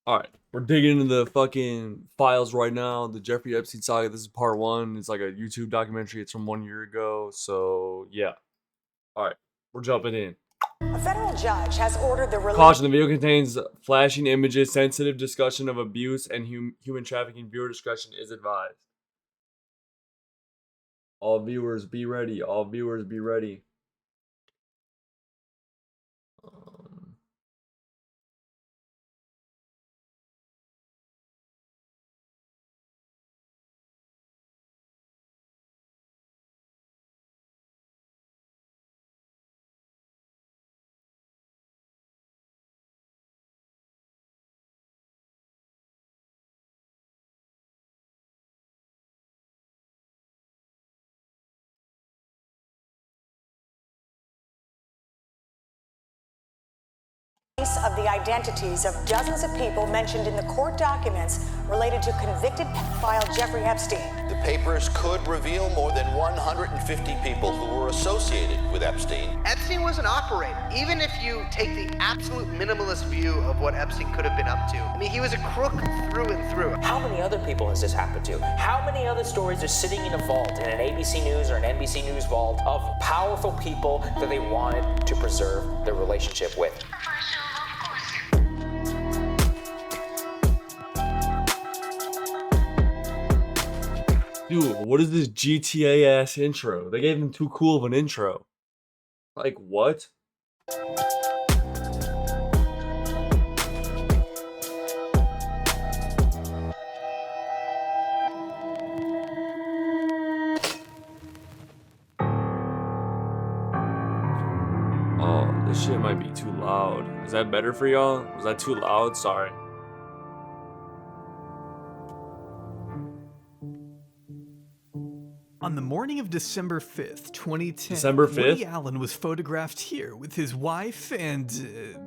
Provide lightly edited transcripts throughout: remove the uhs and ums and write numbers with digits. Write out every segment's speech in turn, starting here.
Alright, we're digging into the fucking files right now. The Jeffrey Epstein saga. This is part 1. It's like a YouTube documentary. It's from 1 year ago. So, yeah. Alright, we're jumping in. A federal judge has ordered the release. Caution, the video contains flashing images, sensitive discussion of abuse, and human trafficking. Viewer discretion is advised. All viewers, be ready. All viewers, be ready. Of the identities of dozens of people mentioned in the court documents related to convicted pedophile Jeffrey Epstein. The papers could reveal more than 150 people who were associated with Epstein. Epstein was an operator. Even if you take the absolute minimalist view of what Epstein could have been up to, I mean, he was a crook through and through. How many other people has this happened to? How many other stories are sitting in a vault, in an ABC News or an NBC News vault, of powerful people that they wanted to preserve their relationship with? Dude, what is this GTA ass intro? They gave him too cool of an intro. Like, what? Oh, this shit might be too loud. Is that better for y'all? Was that too loud? Sorry. On the morning of December 5th, 2010, December 5th? Woody Allen was photographed here with his wife and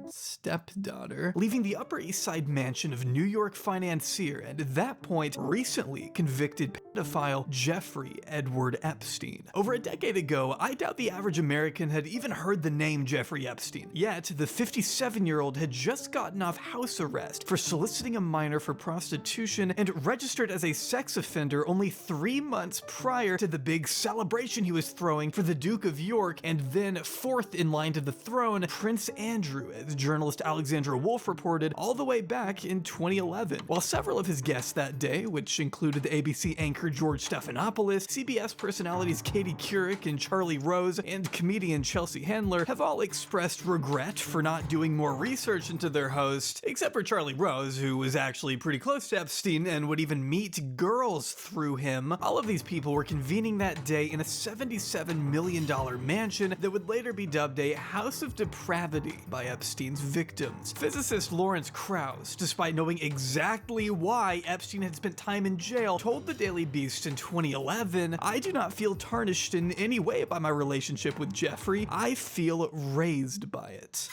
stepdaughter, leaving the Upper East Side mansion of New York financier and at that point, recently convicted pedophile Jeffrey Edward Epstein. Over a decade ago, I doubt the average American had even heard the name Jeffrey Epstein. Yet, the 57-year-old had just gotten off house arrest for soliciting a minor for prostitution and registered as a sex offender only 3 months prior to the big celebration he was throwing for the Duke of York, and then fourth in line to the throne, Prince Andrew, as journalist Alexandra Wolf reported all the way back in 2011. While several of his guests that day, which included the ABC anchor George Stephanopoulos, CBS personalities Katie Couric and Charlie Rose, and comedian Chelsea Handler, have all expressed regret for not doing more research into their host, except for Charlie Rose, who was actually pretty close to Epstein and would even meet girls through him. All of these people were convening that day in a $77 million mansion that would later be dubbed a House of Depravity by Epstein's victims. Physicist Lawrence Krauss, despite knowing exactly why Epstein had spent time in jail, told the Daily Beast in 2011, "I do not feel tarnished in any way by my relationship with Jeffrey. I feel raised by it."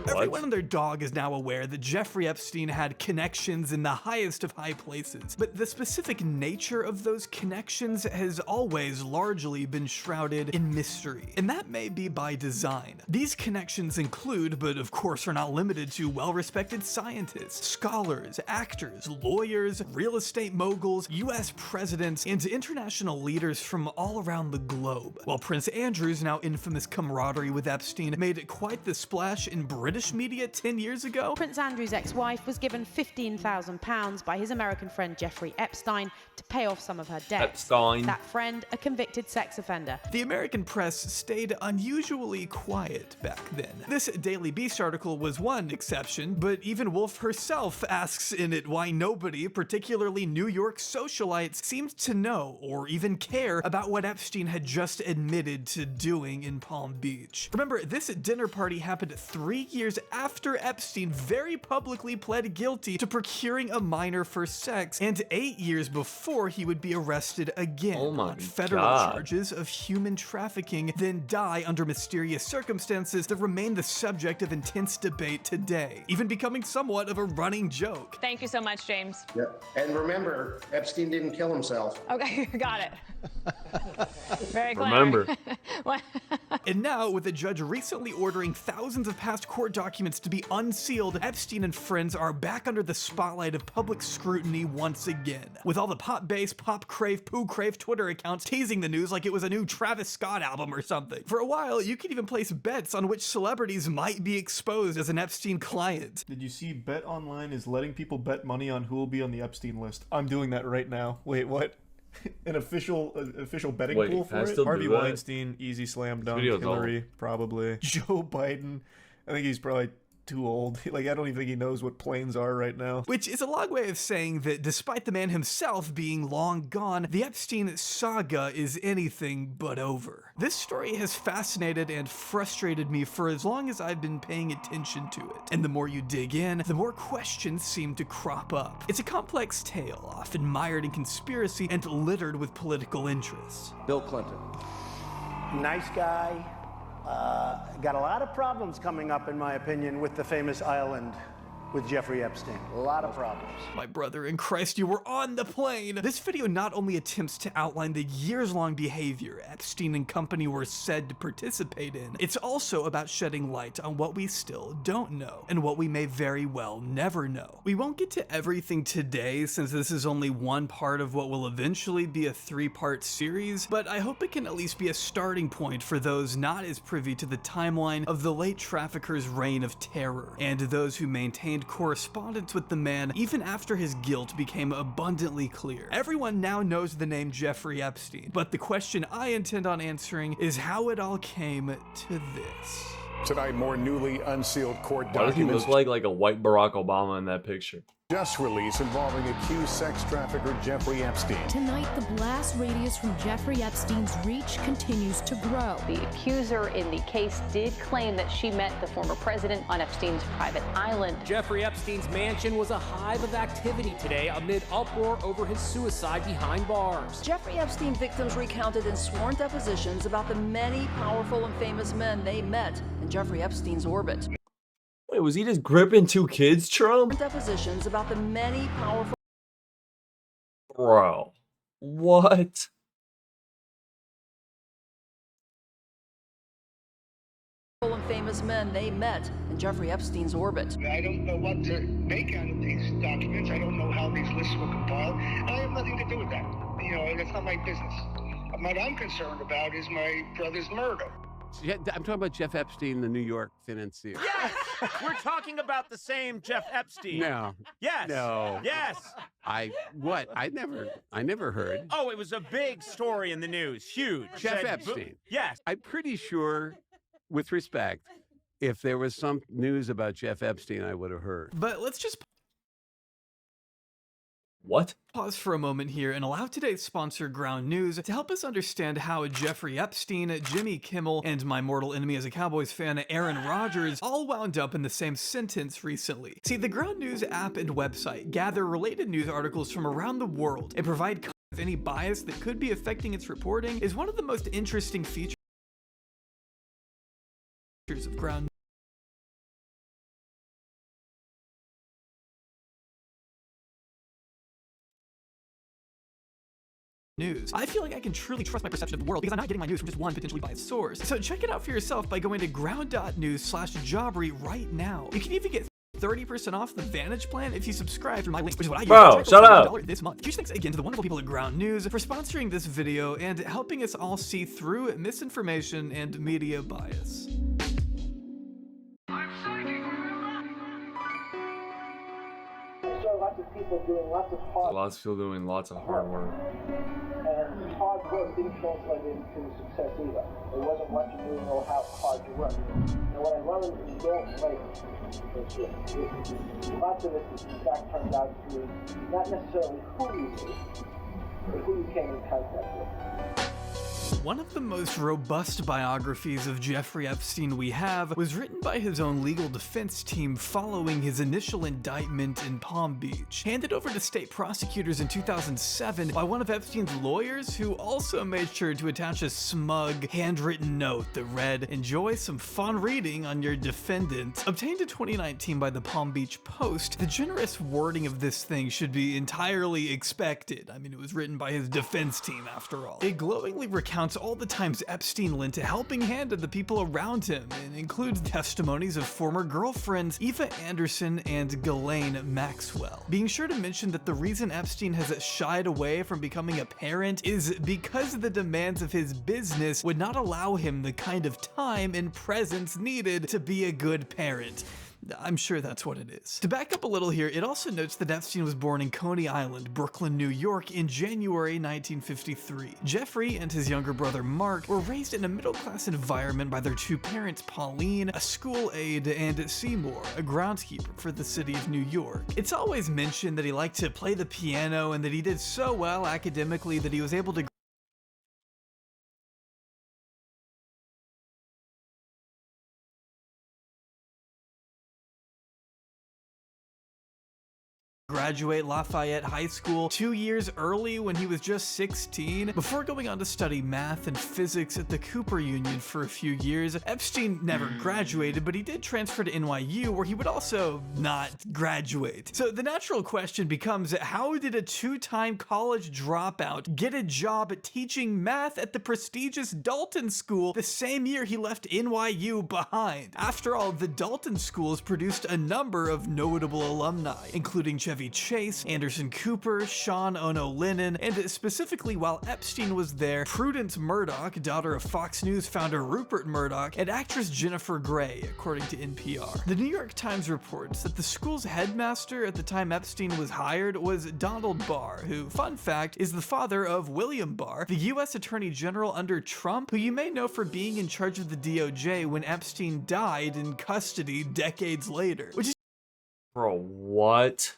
What? Everyone and their dog is now aware that Jeffrey Epstein had connections in the highest of high places, but the specific nature of those connections has always largely been shrouded in mystery, and that may be by design. These connections include, but of course are not limited to, well-respected scientists, scholars, actors, lawyers, real estate moguls, US presidents, and international leaders from all around the globe. While Prince Andrew's now infamous camaraderie with Epstein made quite the splash in British media 10 years ago, Prince Andrew's ex-wife was given £15,000 by his American friend Jeffrey Epstein to pay off some of her debts. Epstein. That friend, a convicted sex offender. the American press stayed unusually quiet back then. This Daily Beast article was one exception, but even Wolf herself asks in it why nobody, particularly New York socialites, seemed to know or even care about what Epstein had just admitted to doing in Palm Beach. Remember, this dinner party happened 3 years after Epstein very publicly pled guilty to procuring a minor for sex, and 8 years before he would be arrested again on federal charges of human trafficking, then die under mysterious circumstances that remain the subject of intense debate today, even becoming somewhat of a running joke. Thank you so much, James. Yep. And remember, Epstein didn't kill himself. Okay, got it. Very clever. Remember. And now, with a judge recently ordering thousands of past court documents to be unsealed, Epstein and friends are back under the spotlight of public scrutiny once again. With all the pop bass, pop crave, poo crave Twitter accounts teasing the news like it was a new Travis Scott album or something. For a while, you could even place bets on which celebrities might be exposed as an Epstein client. Did you see Bet Online is letting people bet money on who will be on the Epstein list? I'm doing that right now. Wait, what? An official betting pool for it? Harvey Weinstein, easy slam dunk. Hillary, probably. Joe Biden, I think he's probably too old. Like, I don't even think he knows what planes are right now. Which is a long way of saying that despite the man himself being long gone, the Epstein saga is anything but over. This story has fascinated and frustrated me for as long as I've been paying attention to it. And the more you dig in, the more questions seem to crop up. It's a complex tale, often mired in conspiracy and littered with political interests. Bill Clinton. Nice guy. Got a lot of problems coming up, in my opinion, with the famous island with Jeffrey Epstein. A lot of problems. My brother in Christ, you were on the plane! This video not only attempts to outline the years-long behavior Epstein and company were said to participate in, it's also about shedding light on what we still don't know, and what we may very well never know. We won't get to everything today, since this is only one part of what will eventually be a 3-part series, but I hope it can at least be a starting point for those not as privy to the timeline of the late trafficker's reign of terror, and those who maintained correspondence with the man even after his guilt became abundantly clear. Everyone now knows the name Jeffrey Epstein, but the question I intend on answering is how it all came to this. Tonight, more newly unsealed court Why does he documents look like a white Barack Obama in that picture? just released involving accused sex trafficker Jeffrey Epstein. Tonight, the blast radius from Jeffrey Epstein's reach continues to grow. The accuser in the case did claim that she met the former president on Epstein's private island. Jeffrey Epstein's mansion was a hive of activity today amid uproar over his suicide behind bars. Jeffrey Epstein victims recounted in sworn depositions about the many powerful and famous men they met in Jeffrey Epstein's orbit. Wait, was he just gripping two kids, Trump? Depositions about the many powerful... Bro, what? and famous men they met in Jeffrey Epstein's orbit. I don't know what to make out of these documents. I don't know how these lists were compiled. I have nothing to do with that. You know, that's not my business. What I'm concerned about is my brother's murder. I'm talking about Jeff Epstein, the New York financier. Yes! We're talking about the same Jeff Epstein. No. Yes. No. Yes. I never heard. Oh, it was a big story in the news. Huge. Jeff Epstein. Yes. I'm pretty sure, with respect, if there was some news about Jeff Epstein, I would have heard. But let's just... What? Pause for a moment here and allow today's sponsor, Ground News, to help us understand how Jeffrey Epstein, Jimmy Kimmel, and my mortal enemy as a Cowboys fan, Aaron Rodgers, all wound up in the same sentence recently. See, the Ground News app and website gather related news articles from around the world and provide context of any bias that could be affecting its reporting is one of the most interesting features of Ground News. I feel like I can truly trust my perception of the world because I'm not getting my news from just one potentially biased source. So check it out for yourself by going to ground.news/Jobbery right now. You can even get 30% off the Vantage plan if you subscribe through my link, which is what I use. Bro, shut up. This month. Huge thanks again to the wonderful people at Ground News for sponsoring this video and helping us all see through misinformation and media bias. Lots of people doing lots of hard Lots of people doing lots of hard work. And hard work didn't translate into success either. It wasn't what you do or how hard you work. And what I learned in Dalton later is lots of it in fact turned out to be not necessarily who you knew, but who you came in contact with. One of the most robust biographies of Jeffrey Epstein we have was written by his own legal defense team following his initial indictment in Palm Beach, handed over to state prosecutors in 2007 by one of Epstein's lawyers, who also made sure to attach a smug, handwritten note that read, "Enjoy some fun reading on your defendant." Obtained in 2019 by the Palm Beach Post, the generous wording of this thing should be entirely expected. I mean, it was written by his defense team after all. It glowingly recounts all the times Epstein lent a helping hand to the people around him, and includes testimonies of former girlfriends Eva Anderson and Ghislaine Maxwell. Being sure to mention that the reason Epstein has shied away from becoming a parent is because the demands of his business would not allow him the kind of time and presence needed to be a good parent. I'm sure that's what it is. To back up a little here, it also notes that Epstein was born in Coney Island, Brooklyn, New York in January 1953. Jeffrey and his younger brother Mark were raised in a middle-class environment by their two parents, Pauline, a school aide, and Seymour, a groundskeeper for the city of New York. It's always mentioned that he liked to play the piano and that he did so well academically that he was able to graduate Lafayette High School 2 years early when he was just 16, before going on to study math and physics at the Cooper Union for a few years. Epstein never graduated, but he did transfer to NYU, where he would also not graduate. So the natural question becomes, how did a two-time college dropout get a job teaching math at the prestigious Dalton School the same year he left NYU behind? After all, the Dalton schools produced a number of notable alumni, including Chevy Chase, Anderson Cooper, Sean Ono Lennon, and specifically while Epstein was there, Prudence Murdoch, daughter of Fox News founder Rupert Murdoch, and actress Jennifer Grey, according to NPR. The New York Times reports that the school's headmaster at the time Epstein was hired was Donald Barr, who, fun fact, is the father of William Barr, the U.S. Attorney General under Trump, who you may know for being in charge of the DOJ when Epstein died in custody decades later. Which is Bro, what?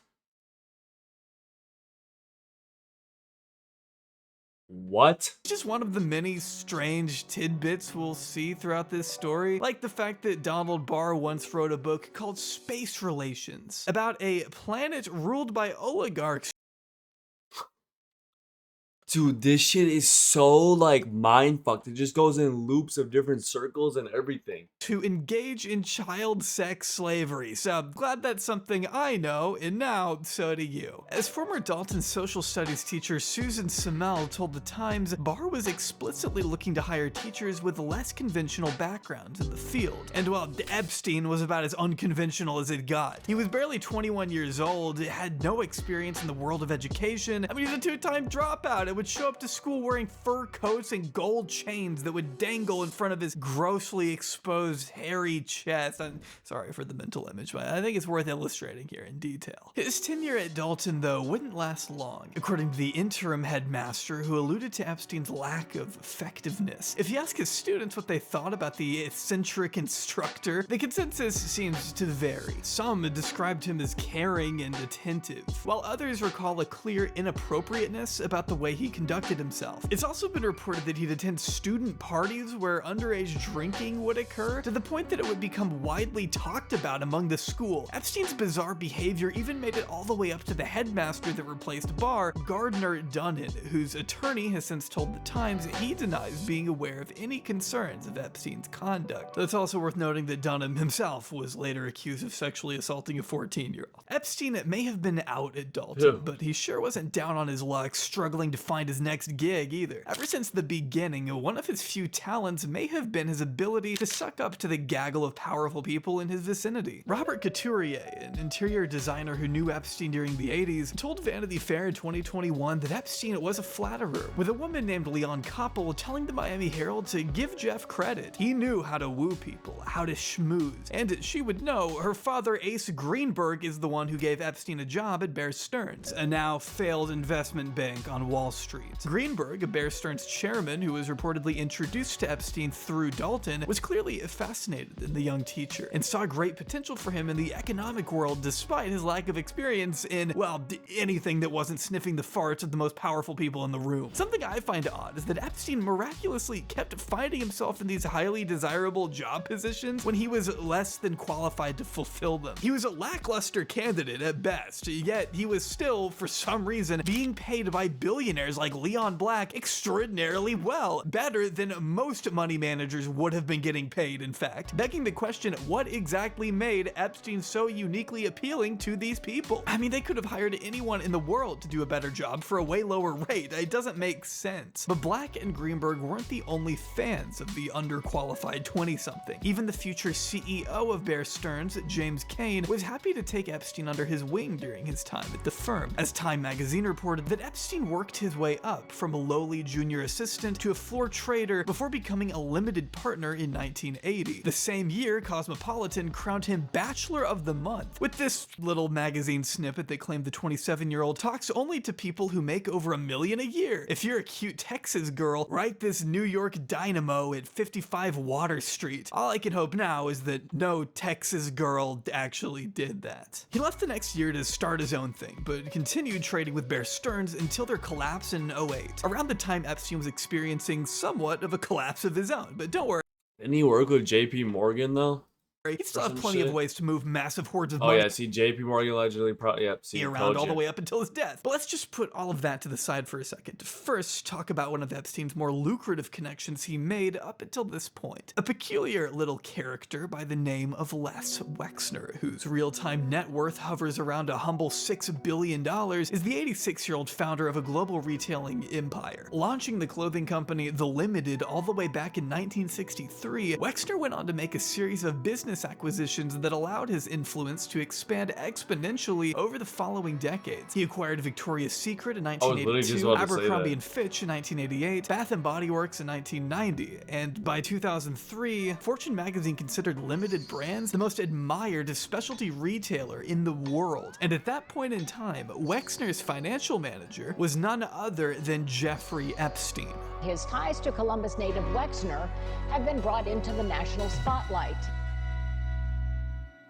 What? Just one of the many strange tidbits we'll see throughout this story, like the fact that Donald Barr once wrote a book called Space Relations, about a planet ruled by oligarchs. Dude, this shit is so, like, mind-fucked. It just goes in loops of different circles and everything. To engage in child sex slavery. So I'm glad that's something I know, and now so do you. As former Dalton social studies teacher Susan Semel told The Times, Barr was explicitly looking to hire teachers with less conventional backgrounds in the field. And while Epstein was about as unconventional as it got, he was barely 21 years old, had no experience in the world of education. I mean, he's a two-time dropout. It would show up to school wearing fur coats and gold chains that would dangle in front of his grossly exposed hairy chest. I'm sorry for the mental image, but I think it's worth illustrating here in detail. His tenure at Dalton, though, wouldn't last long, according to the interim headmaster, who alluded to Epstein's lack of effectiveness. If you ask his students what they thought about the eccentric instructor, the consensus seems to vary. Some described him as caring and attentive, while others recall a clear inappropriateness about the way he conducted himself. It's also been reported that he'd attend student parties where underage drinking would occur, to the point that it would become widely talked about among the school. Epstein's bizarre behavior even made it all the way up to the headmaster that replaced Barr, Gardner Dunnan, whose attorney has since told The Times he denies being aware of any concerns of Epstein's conduct. It's also worth noting that Dunham himself was later accused of sexually assaulting a 14-year-old. Epstein may have been out at Dalton, but he sure wasn't down on his luck, struggling to find his next gig either. Ever since the beginning, one of his few talents may have been his ability to suck up to the gaggle of powerful people in his vicinity. Robert Couturier, an interior designer who knew Epstein during the 80s, told Vanity Fair in 2021 that Epstein was a flatterer, with a woman named Leon Koppel telling the Miami Herald to give Jeff credit. He knew how to woo people, how to schmooze, and she would know her father Ace Greenberg is the one who gave Epstein a job at Bear Stearns, a now failed investment bank on Wall Street. Street. Greenberg, Bear Stearns' chairman, who was reportedly introduced to Epstein through Dalton, was clearly fascinated in the young teacher and saw great potential for him in the economic world despite his lack of experience in, well, anything that wasn't sniffing the farts of the most powerful people in the room. Something I find odd is that Epstein miraculously kept finding himself in these highly desirable job positions when he was less than qualified to fulfill them. He was a lackluster candidate at best, yet he was still, for some reason, being paid by billionaires like Leon Black extraordinarily well, better than most money managers would have been getting paid, in fact, begging the question, what exactly made Epstein so uniquely appealing to these people? I mean, they could have hired anyone in the world to do a better job for a way lower rate. It doesn't make sense. But Black and Greenberg weren't the only fans of the underqualified 20-something. Even the future CEO of Bear Stearns, James Kane, was happy to take Epstein under his wing during his time at the firm, as Time magazine reported that Epstein worked his way up from a lowly junior assistant to a floor trader before becoming a limited partner in 1980. The same year, Cosmopolitan crowned him Bachelor of the Month, with this little magazine snippet that claimed the 27-year-old talks only to people who make over $1 million a year. If you're a cute Texas girl, write this New York dynamo at 55 Water Street. All I can hope now is that no Texas girl actually did that. He left the next year to start his own thing, but continued trading with Bear Stearns until their collapse in 2008, around the time Epstein was experiencing somewhat of a collapse of his own. But don't worry. Didn't he work with JP Morgan though? He'd still have plenty of ways to move massive hordes of money. Oh yeah, see, JP Morgan allegedly around all the way up until his death. But let's just put all of that to the side for a second to first talk about one of Epstein's more lucrative connections he made up until this point. A peculiar little character by the name of Les Wexner, whose real-time net worth hovers around a humble $6 billion, is the 86-year-old founder of a global retailing empire. Launching the clothing company The Limited all the way back in 1963, Wexner went on to make a series of business acquisitions that allowed his influence to expand exponentially over the following decades. He acquired Victoria's Secret in 1982, Abercrombie & Fitch in 1988, Bath & Body Works in 1990, and by 2003, Fortune magazine considered Limited Brands the most admired specialty retailer in the world. And at that point in time, Wexner's financial manager was none other than Jeffrey Epstein. His ties to Columbus native Wexner have been brought into the national spotlight.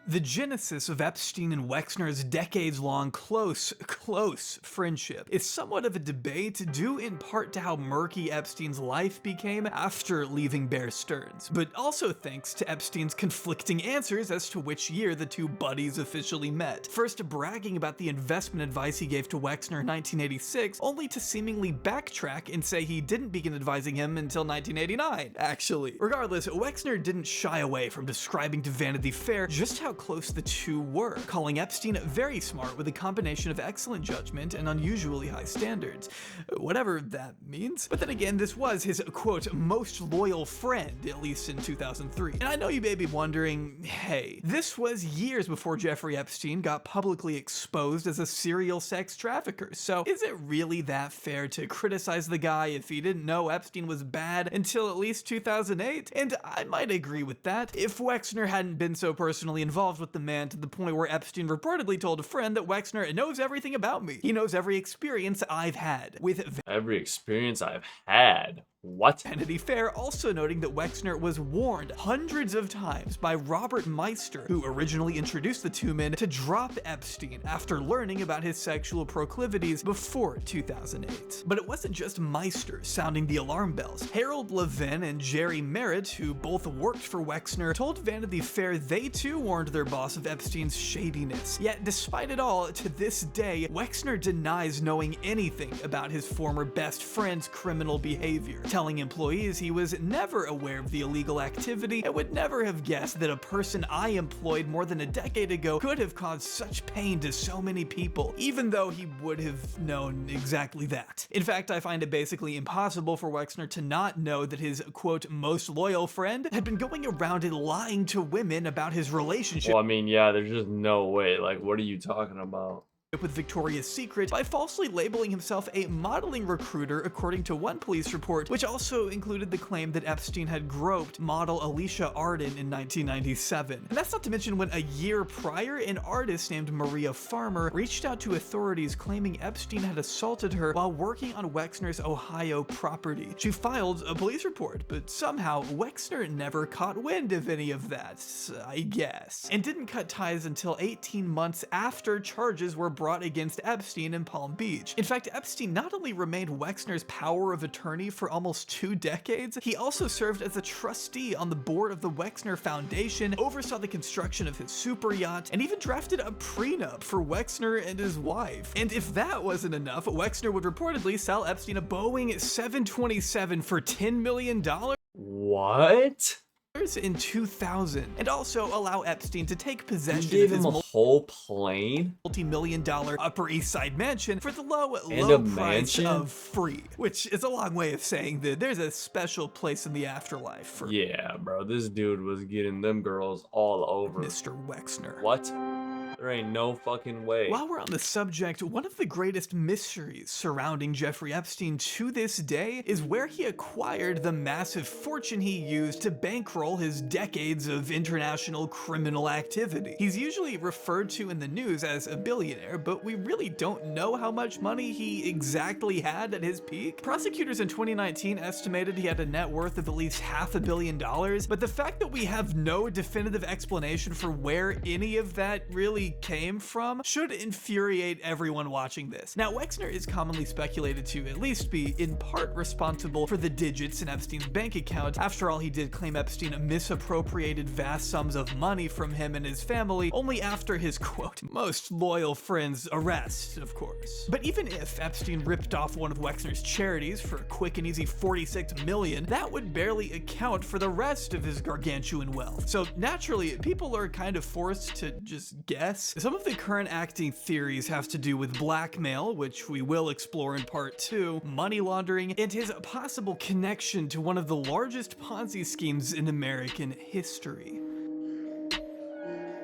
The genesis of Epstein and Wexner's decades-long close friendship is somewhat of a debate due in part to how murky Epstein's life became after leaving Bear Stearns, but also thanks to Epstein's conflicting answers as to which year the two buddies officially met. First bragging about the investment advice he gave to Wexner in 1986, only to seemingly backtrack and say he didn't begin advising him until 1989, actually. Regardless, Wexner didn't shy away from describing to Vanity Fair just how close the two were, calling Epstein very smart with a combination of excellent judgment and unusually high standards, whatever that means. But then again, this was his, quote, most loyal friend, at least in 2003. And I know you may be wondering, hey, this was years before Jeffrey Epstein got publicly exposed as a serial sex trafficker, so is it really that fair to criticize the guy if he didn't know Epstein was bad until at least 2008? And I might agree with that, if Wexner hadn't been so personally involved with the man to the point where Epstein reportedly told a friend that Wexner knows everything about me. He knows every experience I've had. With every experience I've had. What? Vanity Fair also noting that Wexner was warned hundreds of times by Robert Meister, who originally introduced the two men, to drop Epstein after learning about his sexual proclivities before 2008. But it wasn't just Meister sounding the alarm bells. Harold Levin and Jerry Merritt, who both worked for Wexner, told Vanity Fair they too warned their boss of Epstein's shadiness. Yet despite it all, to this day, Wexner denies knowing anything about his former best friend's criminal behavior, telling employees he was never aware of the illegal activity and would never have guessed that a person I employed more than a decade ago could have caused such pain to so many people, even though he would have known exactly that. In fact, I find it basically impossible for Wexner to not know that his, quote, most loyal friend had been going around and lying to women about his relationship. Well, I mean, yeah, there's just no way. Like, what are you talking about? with Victoria's Secret by falsely labeling himself a modeling recruiter, according to one police report, which also included the claim that Epstein had groped model Alicia Arden in 1997. And that's not to mention when a year prior, an artist named Maria Farmer reached out to authorities claiming Epstein had assaulted her while working on Wexner's Ohio property. She filed a police report, but somehow Wexner never caught wind of any of that, I guess, and didn't cut ties until 18 months after charges were brought against Epstein in Palm Beach. In fact, Epstein not only remained Wexner's power of attorney for almost 2 decades, he also served as a trustee on the board of the Wexner Foundation, oversaw the construction of his super yacht, and even drafted a prenup for Wexner and his wife. And if that wasn't enough, Wexner would reportedly sell Epstein a Boeing 727 for $10 million. What? In 2000, and also allow Epstein to take possession You gave of his him a whole plane, multi-million-dollar Upper East Side mansion for the low price of free, which is a long way of saying that there's a special place in the afterlife for bro, this dude was getting them girls all over Mr. Wexner. What? There ain't no fucking way. While we're on the subject, one of the greatest mysteries surrounding Jeffrey Epstein to this day is where he acquired the massive fortune he used to bankroll his decades of international criminal activity. He's usually referred to in the news as a billionaire, but we really don't know how much money he exactly had at his peak. Prosecutors in 2019 estimated he had a net worth of at least $500 million, but the fact that we have no definitive explanation for where any of that really came from should infuriate everyone watching this. Now, Wexner is commonly speculated to at least be in part responsible for the digits in Epstein's bank account. After all, he did claim Epstein misappropriated vast sums of money from him and his family only after his, quote, most loyal friend's arrest, of course. But even if Epstein ripped off one of Wexner's charities for a quick and easy $46 million, that would barely account for the rest of his gargantuan wealth. So naturally, people are kind of forced to just guess. Some of the current acting theories have to do with blackmail, which we will explore in part 2, money laundering, and his possible connection to one of the largest Ponzi schemes in American history.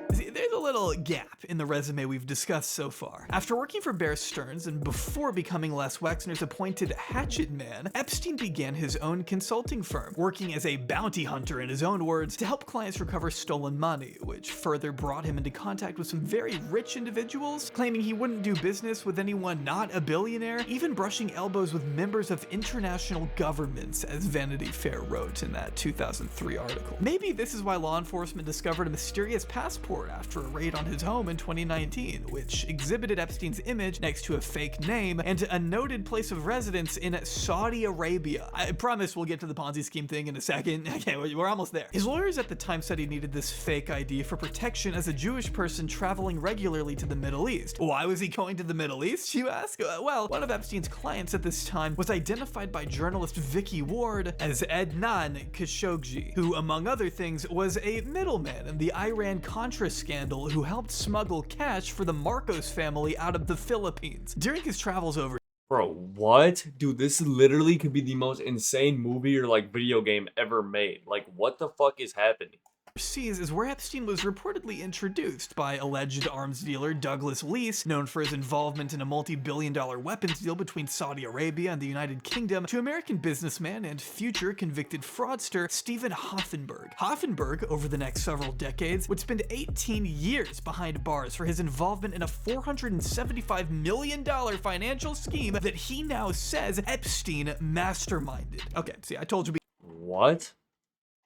There's a little gap in the resume we've discussed so far. After working for Bear Stearns and before becoming Les Wexner's appointed hatchet man, Epstein began his own consulting firm, working as a bounty hunter in his own words to help clients recover stolen money, which further brought him into contact with some very rich individuals, claiming he wouldn't do business with anyone not a billionaire, even brushing elbows with members of international governments, as Vanity Fair wrote in that 2003 article. Maybe this is why law enforcement discovered a mysterious passport after a raid on his home in 2019, which exhibited Epstein's image next to a fake name and a noted place of residence in Saudi Arabia. I promise we'll get to the Ponzi scheme thing in a second. Okay, we're almost there. His lawyers at the time said he needed this fake ID for protection as a Jewish person traveling regularly to the Middle East. Why was he going to the Middle East, you ask? Well, one of Epstein's clients at this time was identified by journalist Vicky Ward as Adnan Khashoggi, who, among other things, was a middleman in the Iran-Contra scandal who helped smuggle cash for the Marcos family out of the Philippines. During his travels over Bro, what? Dude, this literally could be the most insane movie or like video game ever made. Like, what the fuck is happening? overseas is where Epstein was reportedly introduced by alleged arms dealer Douglas Leese, known for his involvement in a multi-billion-dollar weapons deal between Saudi Arabia and the United Kingdom, to American businessman and future convicted fraudster Stephen Hoffenberg. Hoffenberg, over the next several decades, would spend 18 years behind bars for his involvement in a $475 million financial scheme that he now says Epstein masterminded. Okay, see, I told you. What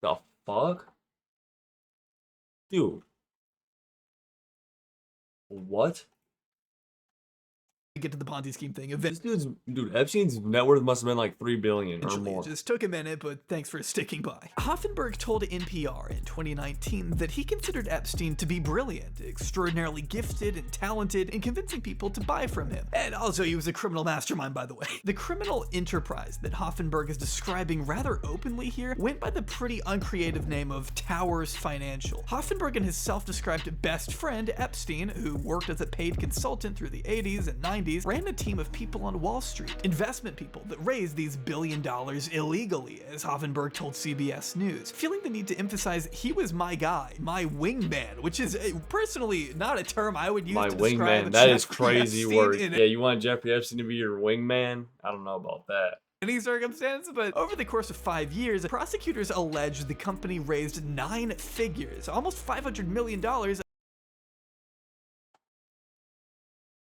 the fuck? Dude. What? Get to the Ponzi scheme thing. Dude, Epstein's net worth must have been like $3 billion or more. It just took a minute, but thanks for sticking by. Hoffenberg told NPR in 2019 that he considered Epstein to be brilliant, extraordinarily gifted and talented in convincing people to buy from him. And also, he was a criminal mastermind, by the way. The criminal enterprise that Hoffenberg is describing rather openly here went by the pretty uncreative name of Towers Financial. Hoffenberg and his self-described best friend, Epstein, who worked as a paid consultant through the 80s and 90s, 90s, ran a team of people on Wall Street, investment people that raised these $1 billion illegally, as Hoffenberg told CBS News, feeling the need to emphasize he was my guy, my wingman, which is personally not a term I would use My to describe wingman, that is Jeffrey crazy Epstein work. in Yeah, you want Jeffrey Epstein to be your wingman? I don't know about that. any circumstance, but over the course of 5 years, prosecutors alleged the company raised 9 figures, almost $500 million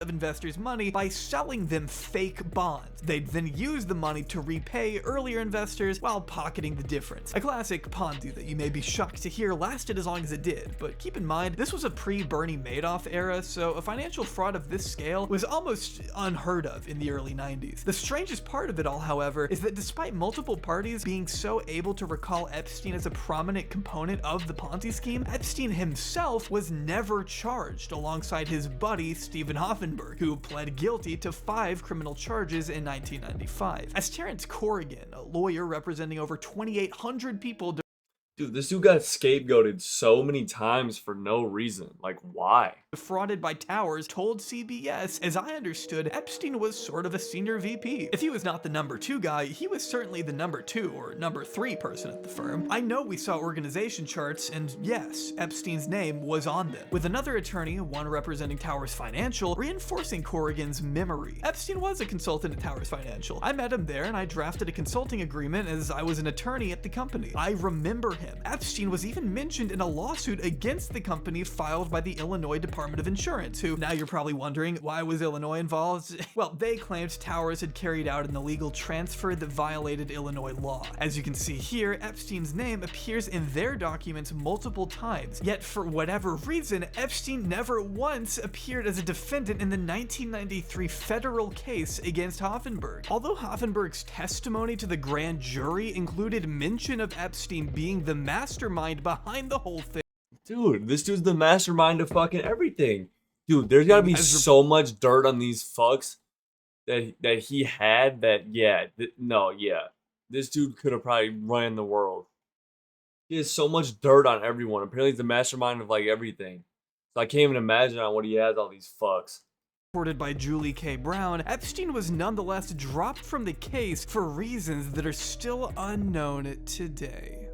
of investors' money by selling them fake bonds. They'd then use the money to repay earlier investors while pocketing the difference. A classic Ponzi that you may be shocked to hear lasted as long as it did, but keep in mind, this was a pre-Bernie Madoff era, so a financial fraud of this scale was almost unheard of in the early 90s. The strangest part of it all, however, is that despite multiple parties being so able to recall Epstein as a prominent component of the Ponzi scheme, Epstein himself was never charged alongside his buddy Stephen Hoffenberg, who pled guilty to 5 criminal charges in 1995. As Terrence Corrigan, a lawyer representing over 2,800 people, dude, this dude got scapegoated so many times for no reason. Like, why? defrauded by Towers, told CBS, as I understood, Epstein was sort of a senior VP. If he was not the number 2 guy, he was certainly the number 2 or number 3 person at the firm. I know we saw organization charts, and yes, Epstein's name was on them, with another attorney, one representing Towers Financial, reinforcing Corrigan's memory. Epstein was a consultant at Towers Financial. I met him there, and I drafted a consulting agreement as I was an attorney at the company. I remember him. Epstein was even mentioned in a lawsuit against the company filed by the Illinois Department of Insurance, who, now you're probably wondering, why was Illinois involved? Well, they claimed Towers had carried out an illegal transfer that violated Illinois law. As you can see here, Epstein's name appears in their documents multiple times, yet for whatever reason, Epstein never once appeared as a defendant in the 1993 federal case against Hoffenberg. Although Hoffenberg's testimony to the grand jury included mention of Epstein being the mastermind behind the whole thing, dude, this dude's the mastermind of fucking everything. Dude, there's gotta be so much dirt on these fucks that he had that, yeah, this dude could have probably ran the world. He has so much dirt on everyone. Apparently he's the mastermind of like everything. So I can't even imagine on what he has all these fucks. Reported by Julie K. Brown, Epstein was nonetheless dropped from the case for reasons that are still unknown today.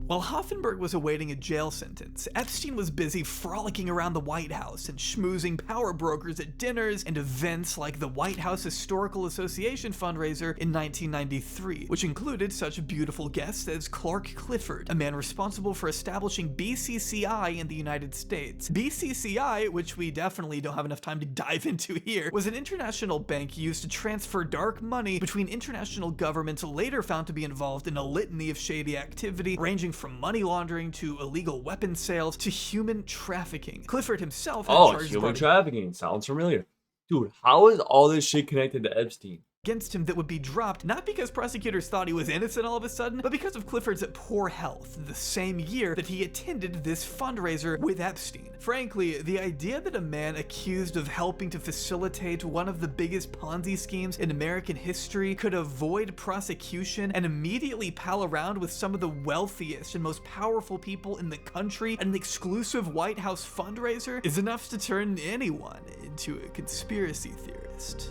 While Hoffenberg was awaiting a jail sentence, Epstein was busy frolicking around the White House and schmoozing power brokers at dinners and events like the White House Historical Association fundraiser in 1993, which included such beautiful guests as Clark Clifford, a man responsible for establishing BCCI in the United States. BCCI, which we definitely don't have enough time to dive into here, was an international bank used to transfer dark money between international governments later found to be involved in a litany of shady activity ranging from money laundering to illegal weapons sales to human trafficking. Clifford himself had human trafficking sounds familiar. Dude, how is all this shit connected to Epstein? Against him that would be dropped, not because prosecutors thought he was innocent all of a sudden, but because of Clifford's poor health the same year that he attended this fundraiser with Epstein. Frankly, the idea that a man accused of helping to facilitate one of the biggest Ponzi schemes in American history could avoid prosecution and immediately pal around with some of the wealthiest and most powerful people in the country at an exclusive White House fundraiser is enough to turn anyone into a conspiracy theorist.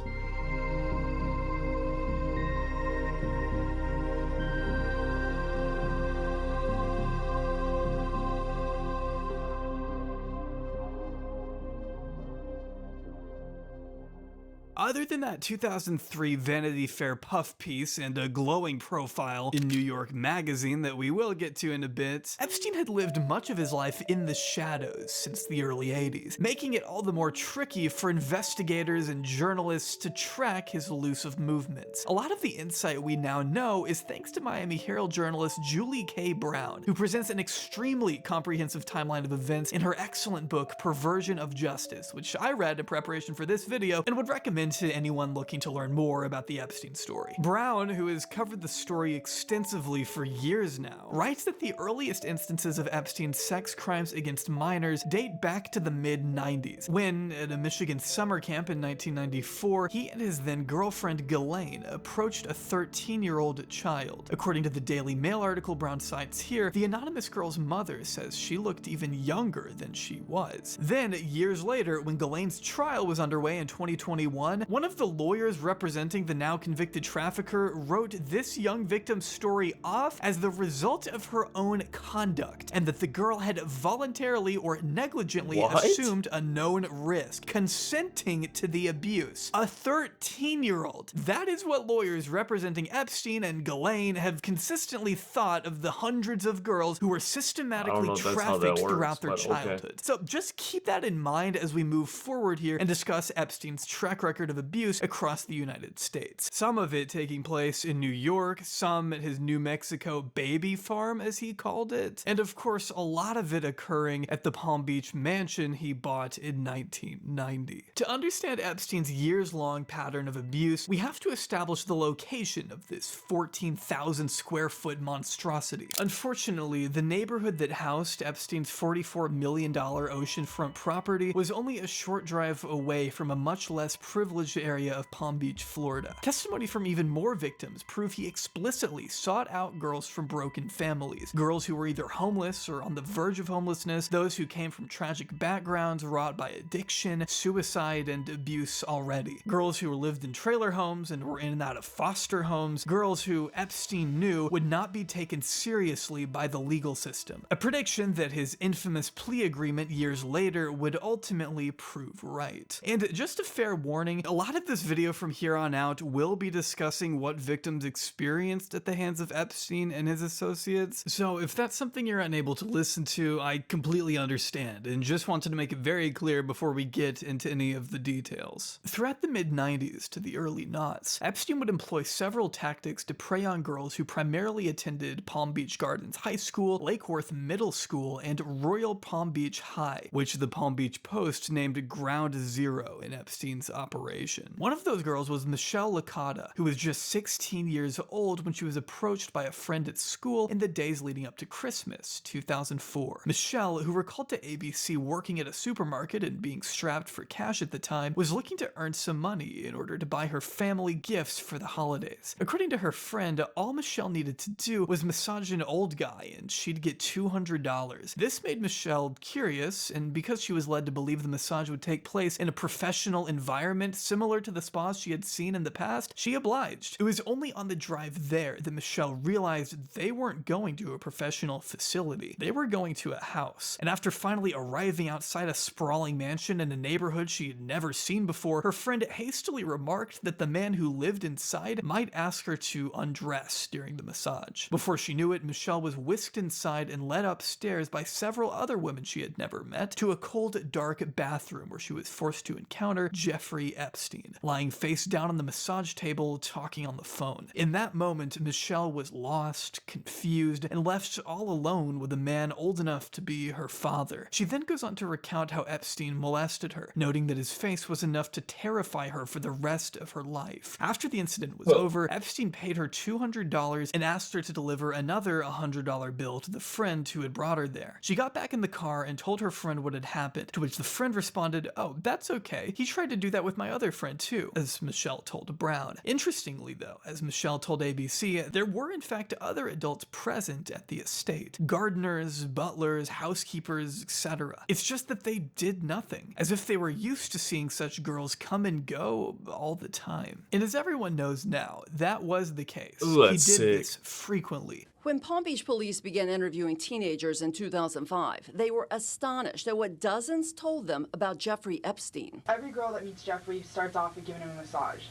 Other than that 2003 Vanity Fair puff piece and a glowing profile in New York Magazine that we will get to in a bit, Epstein had lived much of his life in the shadows since the early 80s, making it all the more tricky for investigators and journalists to track his elusive movements. A lot of the insight we now know is thanks to Miami Herald journalist Julie K. Brown, who presents an extremely comprehensive timeline of events in her excellent book Perversion of Justice, which I read in preparation for this video and would recommend recommend to anyone looking to learn more about the Epstein story. Brown, who has covered the story extensively for years now, writes that the earliest instances of Epstein's sex crimes against minors date back to the mid-90s, when, at a Michigan summer camp in 1994, he and his then-girlfriend Ghislaine approached a 13-year-old child. According to the Daily Mail article Brown cites here, the anonymous girl's mother says she looked even younger than she was. Then, years later, when Ghislaine's trial was underway in 2021, one of the lawyers representing the now convicted trafficker wrote this young victim's story off as the result of her own conduct, and that the girl had voluntarily or negligently assumed a known risk, consenting to the abuse. A 13-year-old. That is what lawyers representing Epstein and Ghislaine have consistently thought of the hundreds of girls who were systematically trafficked throughout their childhood. So just keep that in mind as we move forward here and discuss Epstein's track record of abuse across the United States. Some of it taking place in New York, some at his New Mexico baby farm, as he called it, and of course a lot of it occurring at the Palm Beach mansion he bought in 1990. To understand Epstein's years-long pattern of abuse, we have to establish the location of this 14,000 square foot monstrosity. Unfortunately, the neighborhood that housed Epstein's $44 million oceanfront property was only a short drive away from a much less privileged area of Palm Beach, Florida. Testimony from even more victims prove he explicitly sought out girls from broken families, girls who were either homeless or on the verge of homelessness, those who came from tragic backgrounds wrought by addiction, suicide, and abuse already, girls who lived in trailer homes and were in and out of foster homes, girls who Epstein knew would not be taken seriously by the legal system. A prediction that his infamous plea agreement years later would ultimately prove right. And just a fair warning, a lot of this video from here on out will be discussing what victims experienced at the hands of Epstein and his associates, so if that's something you're unable to listen to, I completely understand, and just wanted to make it very clear before we get into any of the details. Throughout the mid-90s to the early noughts, Epstein would employ several tactics to prey on girls who primarily attended Palm Beach Gardens High School, Lake Worth Middle School, and Royal Palm Beach High, which the Palm Beach Post named Ground Zero in Epstein's operation. One of those girls was Michelle Licata, who was just 16 years old when she was approached by a friend at school in the days leading up to Christmas, 2004. Michelle, who recalled to ABC working at a supermarket and being strapped for cash at the time, was looking to earn some money in order to buy her family gifts for the holidays. According to her friend, all Michelle needed to do was massage an old guy and she'd get $200. This made Michelle curious, and because she was led to believe the massage would take place in a professional environment similar to the spas she had seen in the past, she obliged. It was only on the drive there that Michelle realized they weren't going to a professional facility. They were going to a house. And after finally arriving outside a sprawling mansion in a neighborhood she had never seen before, her friend hastily remarked that the man who lived inside might ask her to undress during the massage. Before she knew it, Michelle was whisked inside and led upstairs by several other women she had never met to a cold, dark bathroom where she was forced to encounter Jeffrey Epstein, lying face down on the massage table, talking on the phone. In that moment, Michelle was lost, confused, and left all alone with a man old enough to be her father. She then goes on to recount how Epstein molested her, noting that his face was enough to terrify her for the rest of her life. After the incident was over, Epstein paid her $200 and asked her to deliver another $100 bill to the friend who had brought her there. She got back in the car and told her friend what had happened, to which the friend responded, "Oh, that's okay. He tried to do that with my other friend too," as Michelle told Brown. Interestingly though, as Michelle told ABC, there were in fact other adults present at the estate. Gardeners, butlers, housekeepers, etc. It's just that they did nothing, as if they were used to seeing such girls come and go all the time. And as everyone knows now, that was the case. He did this frequently. When Palm Beach police began interviewing teenagers in 2005, they were astonished at what dozens told them about Jeffrey Epstein. Every girl that meets Jeffrey starts off with giving him a massage.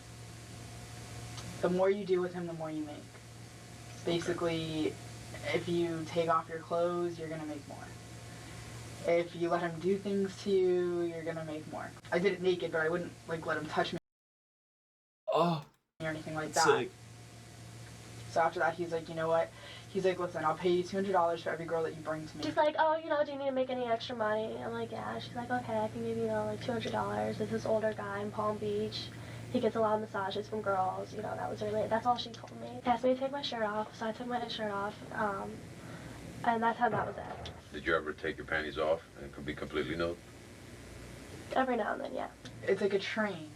The more you do with him, the more you make. Basically, if you take off your clothes, you're gonna make more. If you let him do things to you, you're gonna make more. I did it naked, but I wouldn't like let him touch me or anything like that. Sick. So after that, he's like, you know what? He's like, listen, I'll pay you $200 for every girl that you bring to me. She's like, oh, do you need to make any extra money? I'm like, yeah. She's like, okay, I can give you, like $200. It's this older guy in Palm Beach. he gets a lot of massages from girls, you know, that's all she told me. He asked me to take my shirt off, so I took my shirt off, and that was it. Did you ever take your panties off and be completely nude? Every now and then, yeah. It's like a train.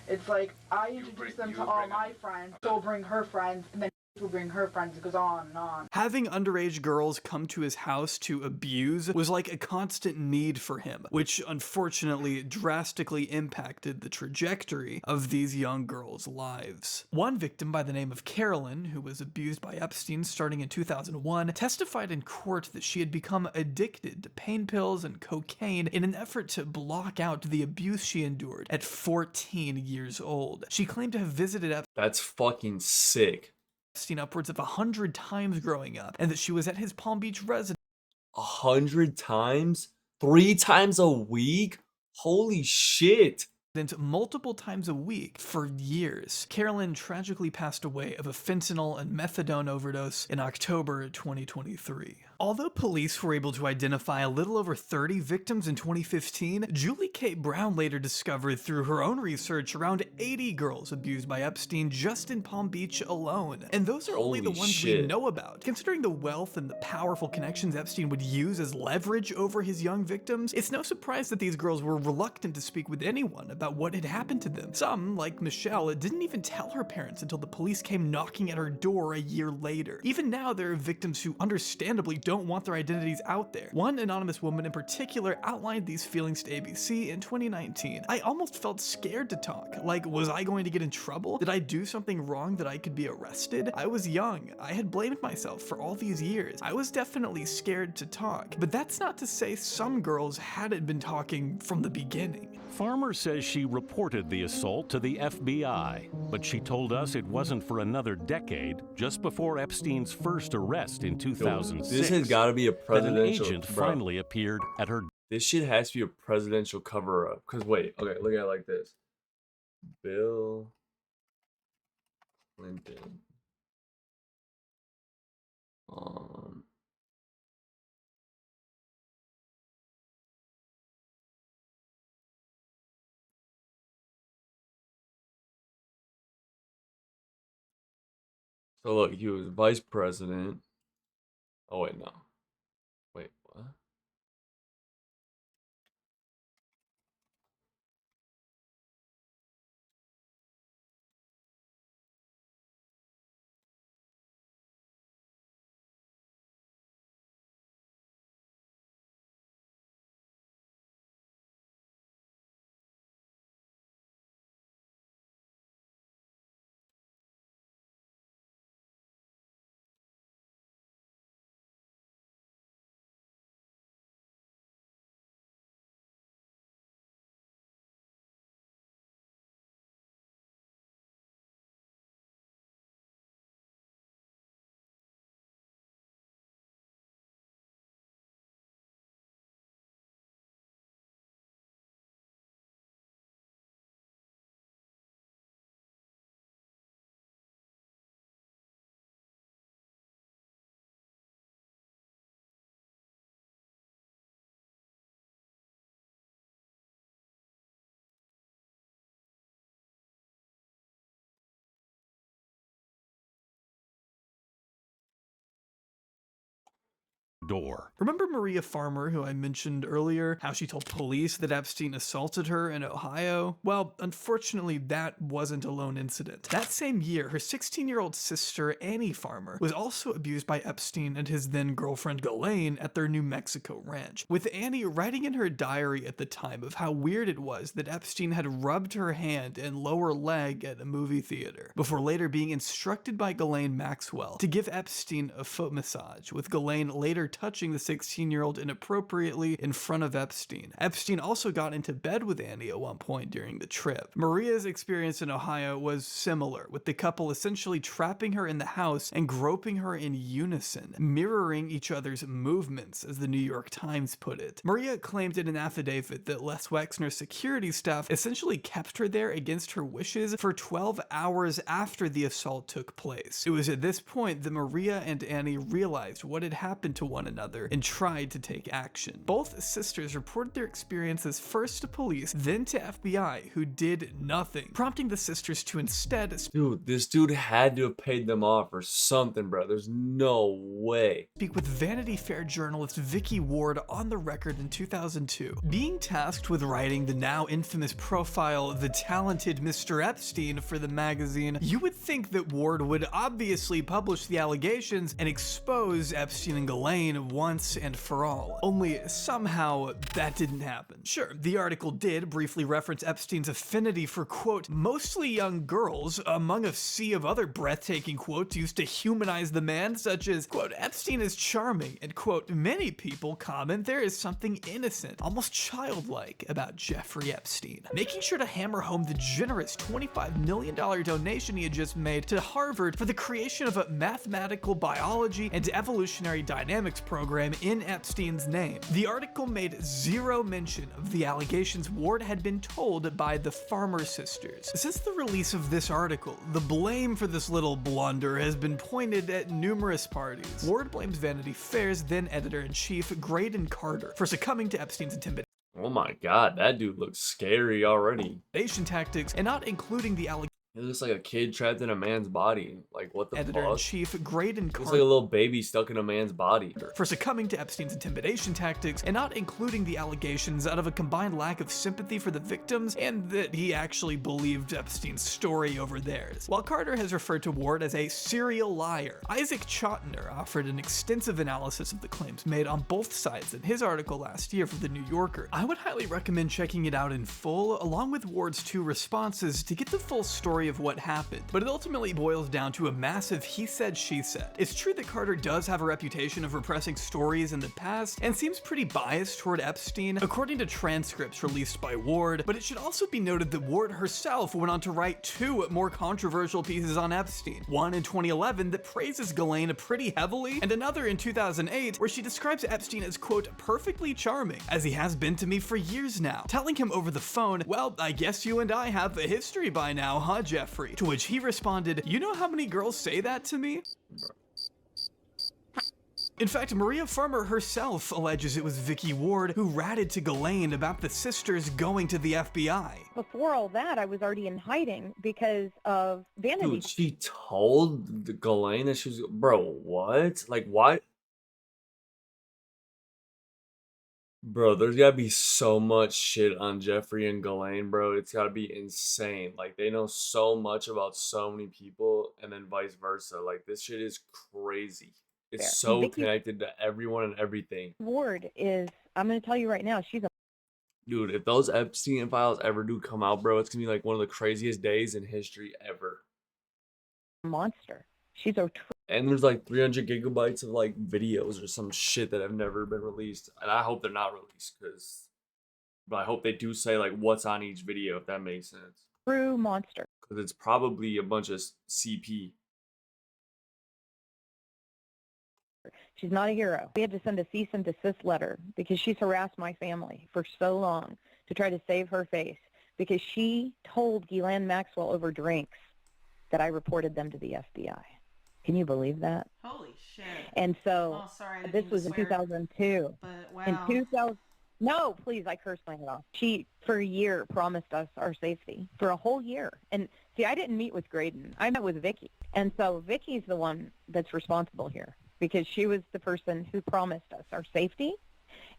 It's like, I introduce them to all my friends, she'll bring her friends, and then will bring her friends. It goes on and on. Having underage girls come to his house to abuse was like a constant need for him, which unfortunately drastically impacted the trajectory of these young girls' lives. One victim by the name of Carolyn, who was abused by Epstein starting in 2001, testified in court that she had become addicted to pain pills and cocaine in an effort to block out the abuse she endured at 14 years old. She claimed to have visited Epstein. That's fucking sick. Upwards of 100 times growing up, and that she was at his Palm Beach residence 100 times? 3 times a week? Holy shit. Multiple times a week for years. Carolyn tragically passed away of a fentanyl and methadone overdose in October 2023. Although police were able to identify a little over 30 victims in 2015, Julie Kate Brown later discovered through her own research around 80 girls abused by Epstein just in Palm Beach alone. And those are only the ones we know about. Considering the wealth and the powerful connections Epstein would use as leverage over his young victims, it's no surprise that these girls were reluctant to speak with anyone about what had happened to them. Some, like Michelle, didn't even tell her parents until the police came knocking at her door a year later. Even now, there are victims who understandably don't want their identities out there. One anonymous woman in particular outlined these feelings to ABC in 2019. I almost felt scared to talk. Like, was I going to get in trouble? Did I do something wrong that I could be arrested? I was young. I had blamed myself for all these years. I was definitely scared to talk. But that's not to say some girls hadn't been talking from the beginning. Farmer says she reported the assault to the FBI, but she told us it wasn't for another decade, just before Epstein's first arrest in 2006. This has got to be a presidential. That an agent finally appeared at her. This shit has to be a presidential cover-up. Cause wait, okay, look at it like this: Bill Clinton. So look, he was vice president. Oh wait, no. Wait, what? Door. Remember Maria Farmer, who I mentioned earlier, how she told police that Epstein assaulted her in Ohio? Well, unfortunately, that wasn't a lone incident. That same year, her 16-year-old sister, Annie Farmer, was also abused by Epstein and his then-girlfriend Ghislaine at their New Mexico ranch, with Annie writing in her diary at the time of how weird it was that Epstein had rubbed her hand and lower leg at a movie theater, before later being instructed by Ghislaine Maxwell to give Epstein a foot massage, with Ghislaine later touching the 16-year-old inappropriately in front of Epstein. Epstein also got into bed with Annie at one point during the trip. Maria's experience in Ohio was similar, with the couple essentially trapping her in the house and groping her in unison, mirroring each other's movements, as the New York Times put it. Maria claimed in an affidavit that Les Wexner's security staff essentially kept her there against her wishes for 12 hours after the assault took place. It was at this point that Maria and Annie realized what had happened to one one another and tried to take action. Both sisters reported their experiences first to police, then to FBI, who did nothing, prompting the sisters to instead Dude, this dude had to have paid them off or something, bro. There's no way. Speak with Vanity Fair journalist Vicky Ward on the record in 2002. Being tasked with writing the now infamous profile The Talented Mr. Epstein for the magazine, you would think that Ward would obviously publish the allegations and expose Epstein and Ghislaine once and for all. Only somehow that didn't happen. Sure, the article did briefly reference Epstein's affinity for, quote, mostly young girls, among a sea of other breathtaking quotes used to humanize the man, such as, quote, Epstein is charming, and, quote, many people comment there is something innocent, almost childlike about Jeffrey Epstein, making sure to hammer home the generous $25 million donation he had just made to Harvard for the creation of a mathematical biology and evolutionary dynamics program in Epstein's name. The article made zero mention of the allegations Ward had been told by the Farmer sisters. Since the release of this article, the blame for this little blunder has been pointed at numerous parties. Ward blames Vanity Fair's then editor-in-chief, Graydon Carter, for succumbing to Epstein's intimidation. Oh my god, that dude looks scary already. Tactics, and not including the allegations. It looks like a kid trapped in a man's body. Like, what the fuck? Editor-in-chief Graydon Carter. Looks like a little baby stuck in a man's body. For succumbing to Epstein's intimidation tactics, and not including the allegations out of a combined lack of sympathy for the victims, and that he actually believed Epstein's story over theirs. While Carter has referred to Ward as a serial liar, Isaac Chotiner offered an extensive analysis of the claims made on both sides in his article last year for The New Yorker. I would highly recommend checking it out in full, along with Ward's 2 responses, to get the full story of what happened, but it ultimately boils down to a massive he said, she said. It's true that Carter does have a reputation of repressing stories in the past and seems pretty biased toward Epstein, according to transcripts released by Ward, but it should also be noted that Ward herself went on to write 2 more controversial pieces on Epstein. One in 2011 that praises Ghislaine pretty heavily, and another in 2008 where she describes Epstein as, quote, perfectly charming, as he has been to me for years now, telling him over the phone, well, I guess you and I have a history by now, huh, Jeffrey? To which he responded, you know how many girls say that to me? In fact, Maria Farmer herself alleges it was Vicky Ward who ratted to Ghislaine about the sisters going to the FBI. Before all that, I was already in hiding because of Vanity. Dude, she told Ghislaine that she was... Bro, what? Like, why? Bro, there's gotta be so much shit on Jeffrey and Ghislaine, bro. It's gotta be insane. Like, they know so much about so many people, and then vice versa. Like, this shit is crazy. It's so Vicky connected to everyone and everything. Ward is, I'm going to tell you right now, she's a Dude, if those Epstein files ever do come out, bro, it's gonna be like one of the craziest days in history ever. monster. She's a And there's like 300 gigabytes of like videos or some shit that have never been released. And I hope they're not released, but I hope they do say like what's on each video, if that makes sense. true monster. Because it's probably a bunch of CP. She's not a hero. We had to send a cease and desist letter because she's harassed my family for so long to try to save her face, because she told Ghislaine Maxwell over drinks that I reported them to the FBI. Can you believe that? Holy shit. And so Oh, sorry, I didn't this mean was to in swear. 2002. But In wow. 2000, no, please, I cursed my head off. She, for a year, promised us our safety for a whole year. And see, I didn't meet with Graydon. I met with Vicky. And so Vicky's the one that's responsible here, because she was the person who promised us our safety,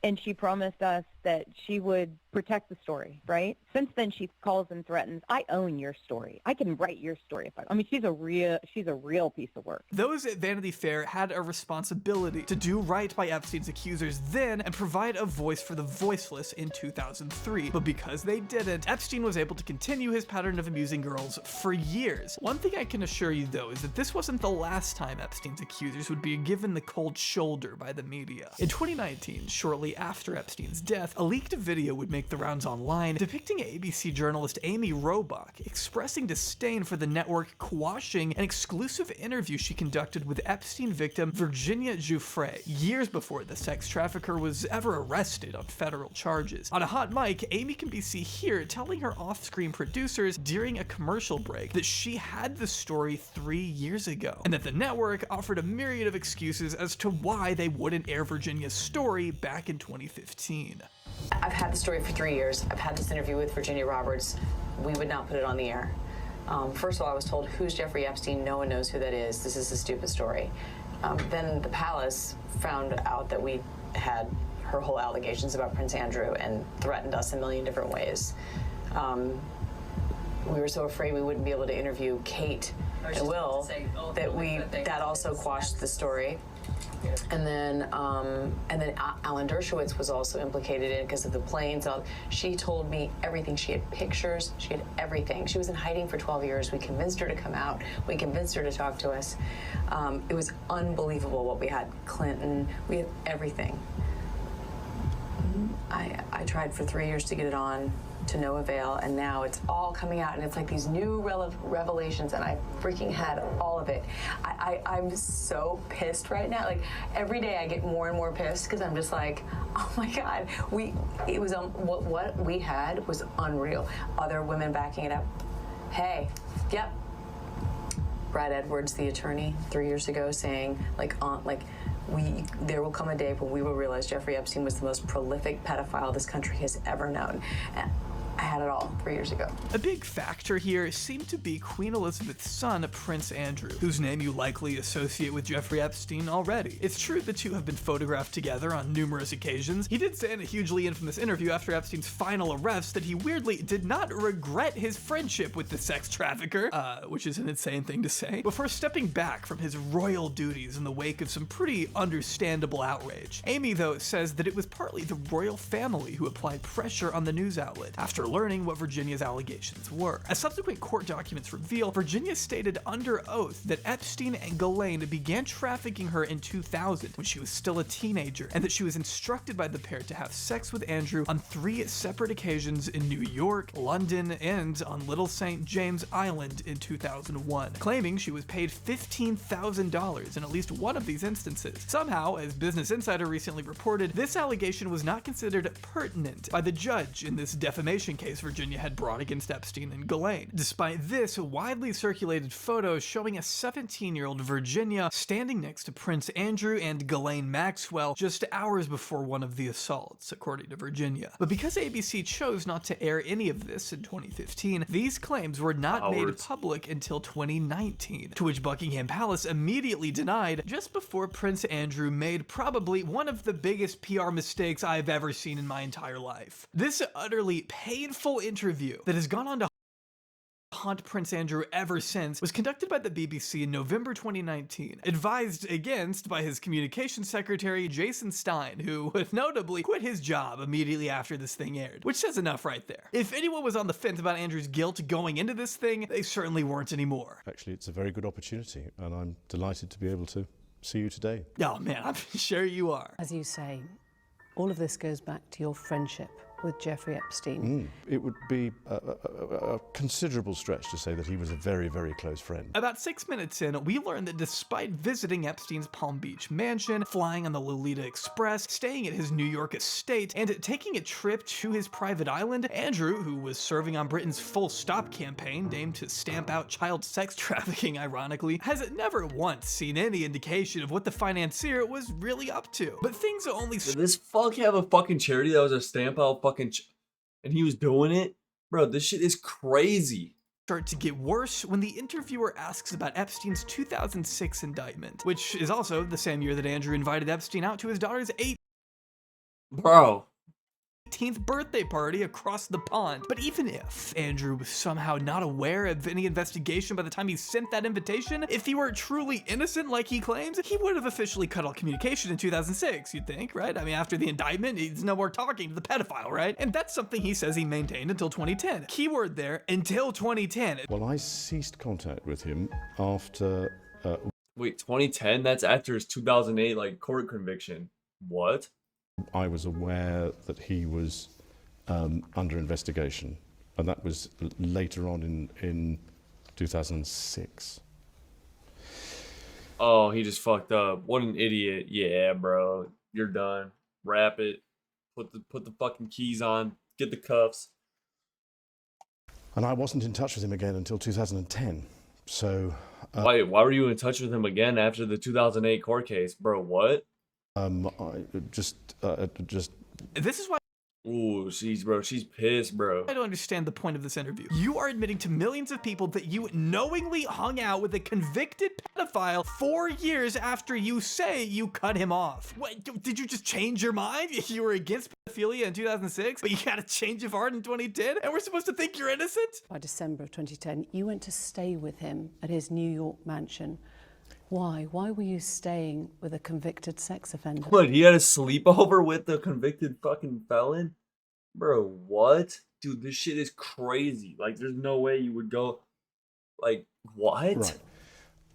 and she promised us that she would protect the story, right? Since then, she calls and threatens, I own your story. I can write your story. I mean, she's a real piece of work. Those at Vanity Fair had a responsibility to do right by Epstein's accusers then and provide a voice for the voiceless in 2003. But because they didn't, Epstein was able to continue his pattern of amusing girls for years. One thing I can assure you, though, is that this wasn't the last time Epstein's accusers would be given the cold shoulder by the media. In 2019, shortly after Epstein's death, a leaked video would make make the rounds online, depicting ABC journalist Amy Robach expressing disdain for the network quashing an exclusive interview she conducted with Epstein victim Virginia Giuffre years before the sex trafficker was ever arrested on federal charges. On a hot mic, Amy can be seen here telling her off-screen producers during a commercial break that she had the story 3 years ago, and that the network offered a myriad of excuses as to why they wouldn't air Virginia's story back in 2015. I've had the story for 3 years. I've had this interview with Virginia Roberts. We would not put it on the air. First of all, I was told, who's Jeffrey Epstein? No one knows who that is. This is a stupid story. Then the palace found out that we had her whole allegations about Prince Andrew and threatened us a million different ways. We were so afraid we wouldn't be able to interview Kate and Will that also quashed the story. And then Alan Dershowitz was also implicated in it because of the planes. She told me everything. She had pictures. She had everything. She was in hiding for 12 years. We convinced her to come out. We convinced her to talk to us. It was unbelievable what we had. Clinton. We had everything. I tried for 3 years to get it on, to no avail, and now it's all coming out, and it's like these new revelations, and I freaking had all of it. I'm so pissed right now. Like, every day I get more and more pissed because I'm just like, oh my God, it was what we had was unreal. Other women backing it up. Hey, yep. Brad Edwards, the attorney, 3 years ago, saying there will come a day when we will realize Jeffrey Epstein was the most prolific pedophile this country has ever known. And I had it all 3 years ago. A big factor here seemed to be Queen Elizabeth's son, Prince Andrew, whose name you likely associate with Jeffrey Epstein already. It's true the two have been photographed together on numerous occasions. He did say in a hugely infamous interview after Epstein's final arrest that he weirdly did not regret his friendship with the sex trafficker, which is an insane thing to say, before stepping back from his royal duties in the wake of some pretty understandable outrage. Amy, though, says that it was partly the royal family who applied pressure on the news outlet after learning what Virginia's allegations were. As subsequent court documents reveal, Virginia stated under oath that Epstein and Ghislaine began trafficking her in 2000 when she was still a teenager, and that she was instructed by the pair to have sex with Andrew on 3 separate occasions in New York, London, and on Little St. James Island in 2001, claiming she was paid $15,000 in at least one of these instances. Somehow, as Business Insider recently reported, this allegation was not considered pertinent by the judge in this defamation case Virginia had brought against Epstein and Ghislaine, despite this widely circulated photo showing a 17-year-old Virginia standing next to Prince Andrew and Ghislaine Maxwell just hours before one of the assaults, according to Virginia. But because ABC chose not to air any of this in 2015, these claims were not made public until 2019, to which Buckingham Palace immediately denied just before Prince Andrew made probably one of the biggest PR mistakes I've ever seen in my entire life. This utterly painful interview that has gone on to haunt Prince Andrew ever since was conducted by the BBC in November 2019, advised against by his communications secretary Jason Stein, who notably quit his job immediately after this thing aired, which says enough right there. If anyone was on the fence about Andrew's guilt going into this thing, they certainly weren't anymore. Actually, it's a very good opportunity, and I'm delighted to be able to see you today. Oh man, I'm sure you are. As you say, all of this goes back to your friendship with Jeffrey Epstein. It would be a considerable stretch to say that he was a very, very close friend. About 6 minutes in, we learned that despite visiting Epstein's Palm Beach mansion, flying on the Lolita Express, staying at his New York estate, and taking a trip to his private island, Andrew, who was serving on Britain's Full Stop campaign, aimed to stamp out child sex trafficking, ironically, has never once seen any indication of what the financier was really up to. But things only— Did this fuck have a fucking charity that was a stamp out fucking and he was doing it? Bro, this shit is crazy. Start to get worse when the interviewer asks about Epstein's 2006 indictment, which is also the same year that Andrew invited Epstein out to his daughter's 18th birthday party across the pond. But even if Andrew was somehow not aware of any investigation by the time he sent that invitation, if he were truly innocent like he claims, he would have officially cut all communication in 2006, you'd think, right? I mean, after the indictment, he's no more talking to the pedophile, right? And that's something he says he maintained until 2010. Keyword there, until 2010. Well, I ceased contact with him after... Wait, 2010? That's after his 2008 court conviction. What? I was aware that he was under investigation, and that was later on in 2006. Oh, he just fucked up. What an idiot. Yeah, bro. You're done. Wrap it. Put the fucking keys on. Get the cuffs. And I wasn't in touch with him again until 2010. So Why were you in touch with him again after the 2008 court case? Bro, what? I just This is why Ooh, she's pissed, bro. I don't understand the point of this interview. You are admitting to millions of people that you knowingly hung out with a convicted pedophile 4 years after you say you cut him off. What, did you just change your mind? You were against pedophilia in 2006, but you got a change of heart in 2010, and we're supposed to think you're innocent? By December of 2010, you went to stay with him at his New York mansion. Why? Why were you staying with a convicted sex offender? What, he had a sleepover with the convicted fucking felon? Bro, what? Dude, this shit is crazy. Like, there's no way you would go... Like, what? Right.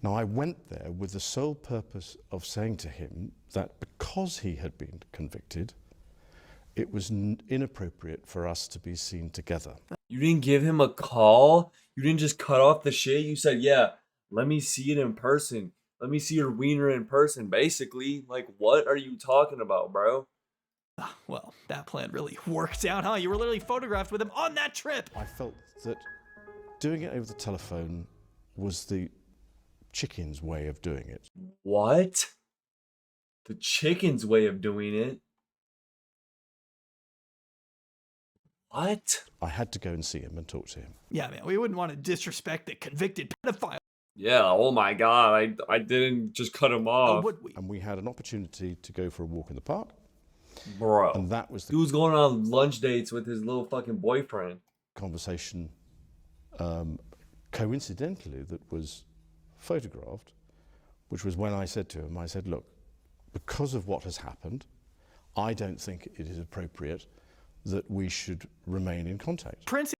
Now, I went there with the sole purpose of saying to him that because he had been convicted, it was inappropriate for us to be seen together. You didn't give him a call? You didn't just cut off the shit? You said, yeah, let me see it in person. Let me see your wiener in person, basically. Like, what are you talking about, bro? Well, that plan really worked out, huh? You were literally photographed with him on that trip. I felt that doing it over the telephone was the chicken's way of doing it. What? The chicken's way of doing it? What? I had to go and see him and talk to him. Yeah, man, we wouldn't want to disrespect the convicted pedophile. Yeah, oh my god, I didn't just cut him off. And we had an opportunity to go for a walk in the park. Bro. And that was the Dude was going on lunch dates with his little fucking boyfriend. Conversation, coincidentally, that was photographed, which was when I said to him, I said, look, because of what has happened, I don't think it is appropriate that we should remain in contact. Prince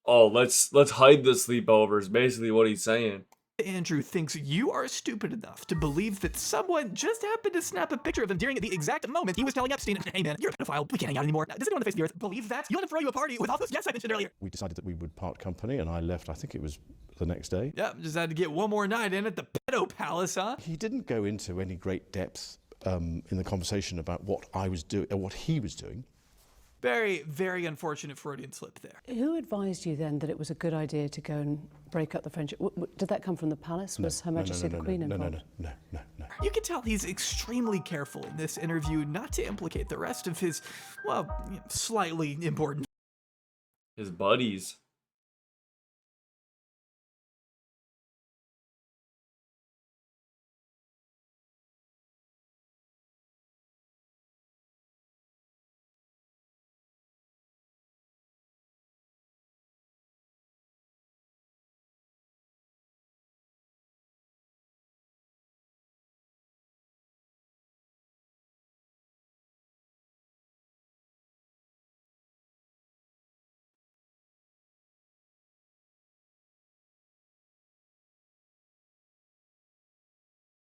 Oh, let's hide the sleepovers, basically what he's saying. Andrew thinks you are stupid enough to believe that someone just happened to snap a picture of him during the exact moment he was telling Epstein, hey man, you're a pedophile, we can't hang out anymore. Does anyone on the face of the earth believe that? You let him throw you a party with all those guests I mentioned earlier. We decided that we would part company, and I left, I think it was the next day. Yeah, just had to get one more night in at the pedo palace, huh? He didn't go into any great depth in the conversation about what I was doing, or what he was doing. Very, very unfortunate Freudian slip there. Who advised you then that it was a good idea to go and break up the friendship? Did that come from the palace? Was Her Majesty the Queen involved? No. You can tell he's extremely careful in this interview not to implicate the rest of his, well, slightly important... His buddies.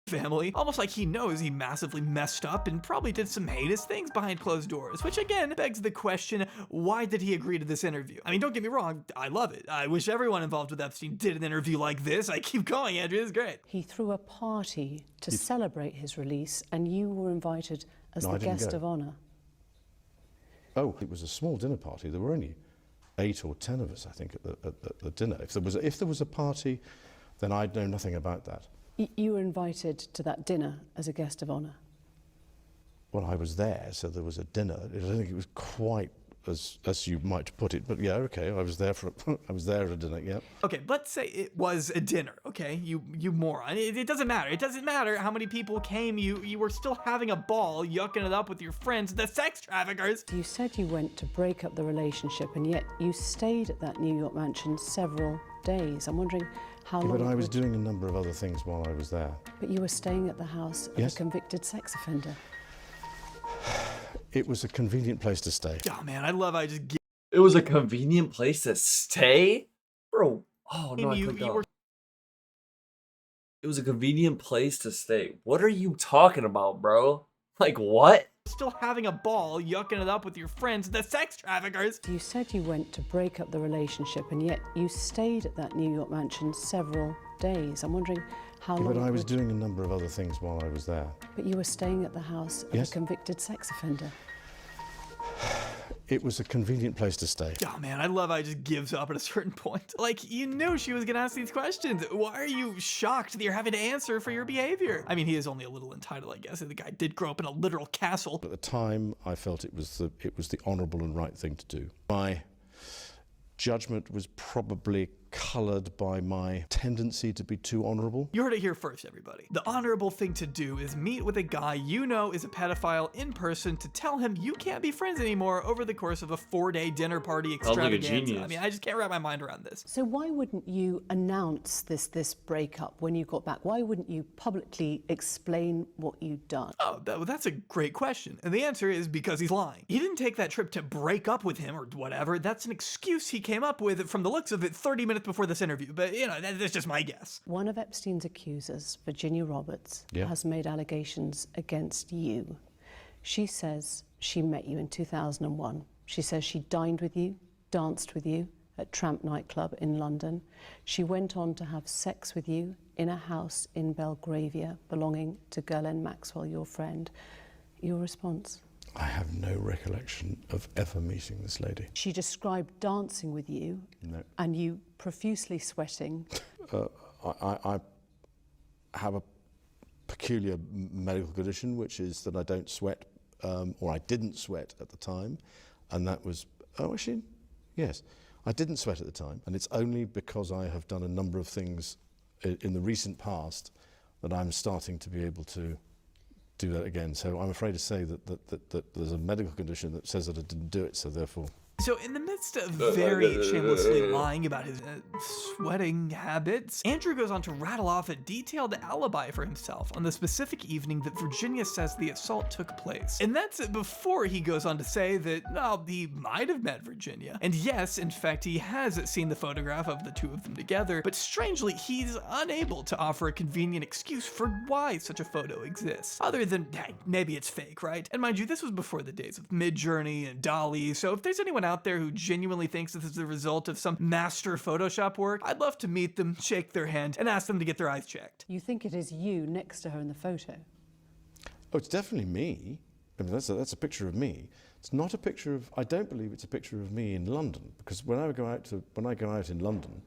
family, almost like he knows he massively messed up and probably did some heinous things behind closed doors, which again begs the question, why did he agree to this interview? I mean, don't get me wrong, I love it. I wish everyone involved with Epstein did an interview like this. I keep going, Andrew, this is great. He threw a party to celebrate his release, and you were invited as the guest of honor. Oh, it was a small dinner party. There were only 8 or 10 of us, I think, at the dinner. If there was a party, then I'd know nothing about that. You were invited to that dinner as a guest of honor. Well, I was there, so there was a dinner. I don't think it was quite as you might put it, but yeah, okay. I was there at a dinner. Yeah. Okay, let's say it was a dinner. Okay, you moron. It doesn't matter. It doesn't matter how many people came. You were still having a ball, yucking it up with your friends, the sex traffickers. You said you went to break up the relationship, and yet you stayed at that New York mansion several days. I'm wondering how long. But I was doing a number of other things while I was there. But you were staying at the house of a convicted sex offender. It was a convenient place to stay. Oh man, I love how I just get. It was a convenient place to stay? Bro, oh no, I clicked off. It was a convenient place to stay. What are you talking about, bro? Like, what? still having a ball, yucking it up with your friends, the sex traffickers. You said you went to break up the relationship, and yet you stayed at that New York mansion several days. I'm wondering how long. But I was doing a number of other things while I was there. But you were staying at the house of a convicted sex offender. It was a convenient place to stay. Oh man, I love how he just gives up at a certain point. Like, you knew she was gonna ask these questions. Why are you shocked that you're having to answer for your behavior? I mean, he is only a little entitled, I guess. The guy did grow up in a literal castle. At the time, I felt it was the honourable and right thing to do. My judgment was probably coloured by my tendency to be too honourable. You heard it here first, everybody. The honorable thing to do is meet with a guy you know is a pedophile in person to tell him you can't be friends anymore over the course of a 4-day dinner party extravaganza. Like a genius. I mean, I just can't wrap my mind around this. So why wouldn't you announce this breakup when you got back? Why wouldn't you publicly explain what you'd done? Oh, that's a great question. And the answer is because he's lying. He didn't take that trip to break up with him or whatever. That's an excuse he came up with from the looks of it 30 minutes before this interview. But, you know, that's just my guess. One of Epstein's accusers, Virginia Roberts, has made allegations against you. She says she met you in 2001. She says she dined with you, danced with you at Tramp nightclub in London. She went on to have sex with you in a house in Belgravia belonging to Ghislaine Maxwell, your friend. Your response? I have no recollection of ever meeting this lady. She described dancing with you and you profusely sweating. I have a peculiar medical condition, which is that I don't sweat, or I didn't sweat at the time, and that was, oh actually, yes, I didn't sweat at the time, and it's only because I have done a number of things in the recent past that I'm starting to be able to do that again. So I'm afraid to say that there's a medical condition that says that I didn't do it, so therefore. So in the midst of very shamelessly lying about his sweating habits, Andrew goes on to rattle off a detailed alibi for himself on the specific evening that Virginia says the assault took place. And that's before he goes on to say that, no, he might have met Virginia. And yes, in fact, he has seen the photograph of the two of them together, but strangely, he's unable to offer a convenient excuse for why such a photo exists. Other than, hey, maybe it's fake, right? And mind you, this was before the days of Midjourney and Dolly, so if there's anyone out there who genuinely thinks this is the result of some master Photoshop work, I'd love to meet them, shake their hand, and ask them to get their eyes checked. You think it is you next to her in the photo? Oh, it's definitely me. I mean, that's a picture of me. It's not a picture of. I don't believe it's a picture of me in London, because when I go out in London,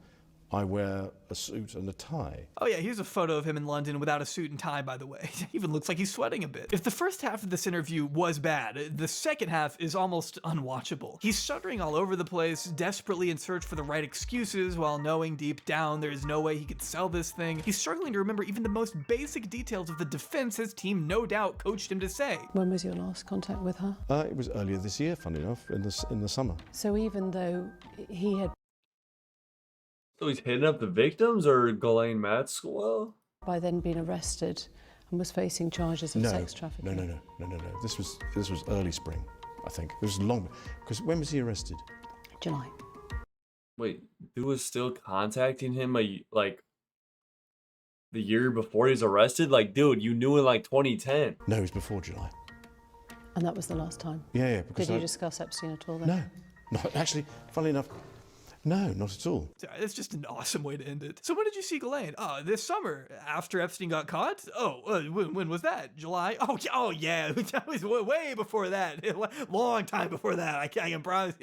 I wear a suit and a tie. Oh yeah, here's a photo of him in London without a suit and tie, by the way. He even looks like he's sweating a bit. If the first half of this interview was bad, the second half is almost unwatchable. He's stuttering all over the place, desperately in search for the right excuses, while knowing deep down there is no way he could sell this thing. He's struggling to remember even the most basic details of the defense his team no doubt coached him to say. When was your last contact with her? It was earlier this year, funny enough, in the summer. So even though he had So he's hitting up the victims, or Ghislaine Maxwell? by then been arrested and was facing charges of sex trafficking. No. This was early spring, I think. It was long, because when was he arrested? July. Wait, dude was still contacting him like the year before he was arrested? Like, dude, you knew in like 2010. No, it was before July. And that was the last time? Yeah. Because Did you discuss Epstein at all then? No. No, actually, funnily enough, no, not at all. It's just an awesome way to end it. So when did you see Ghislaine? Oh, this summer, after Epstein got caught? Oh, when was that? July? Oh yeah, that was way before that. Long time before that, I can promise.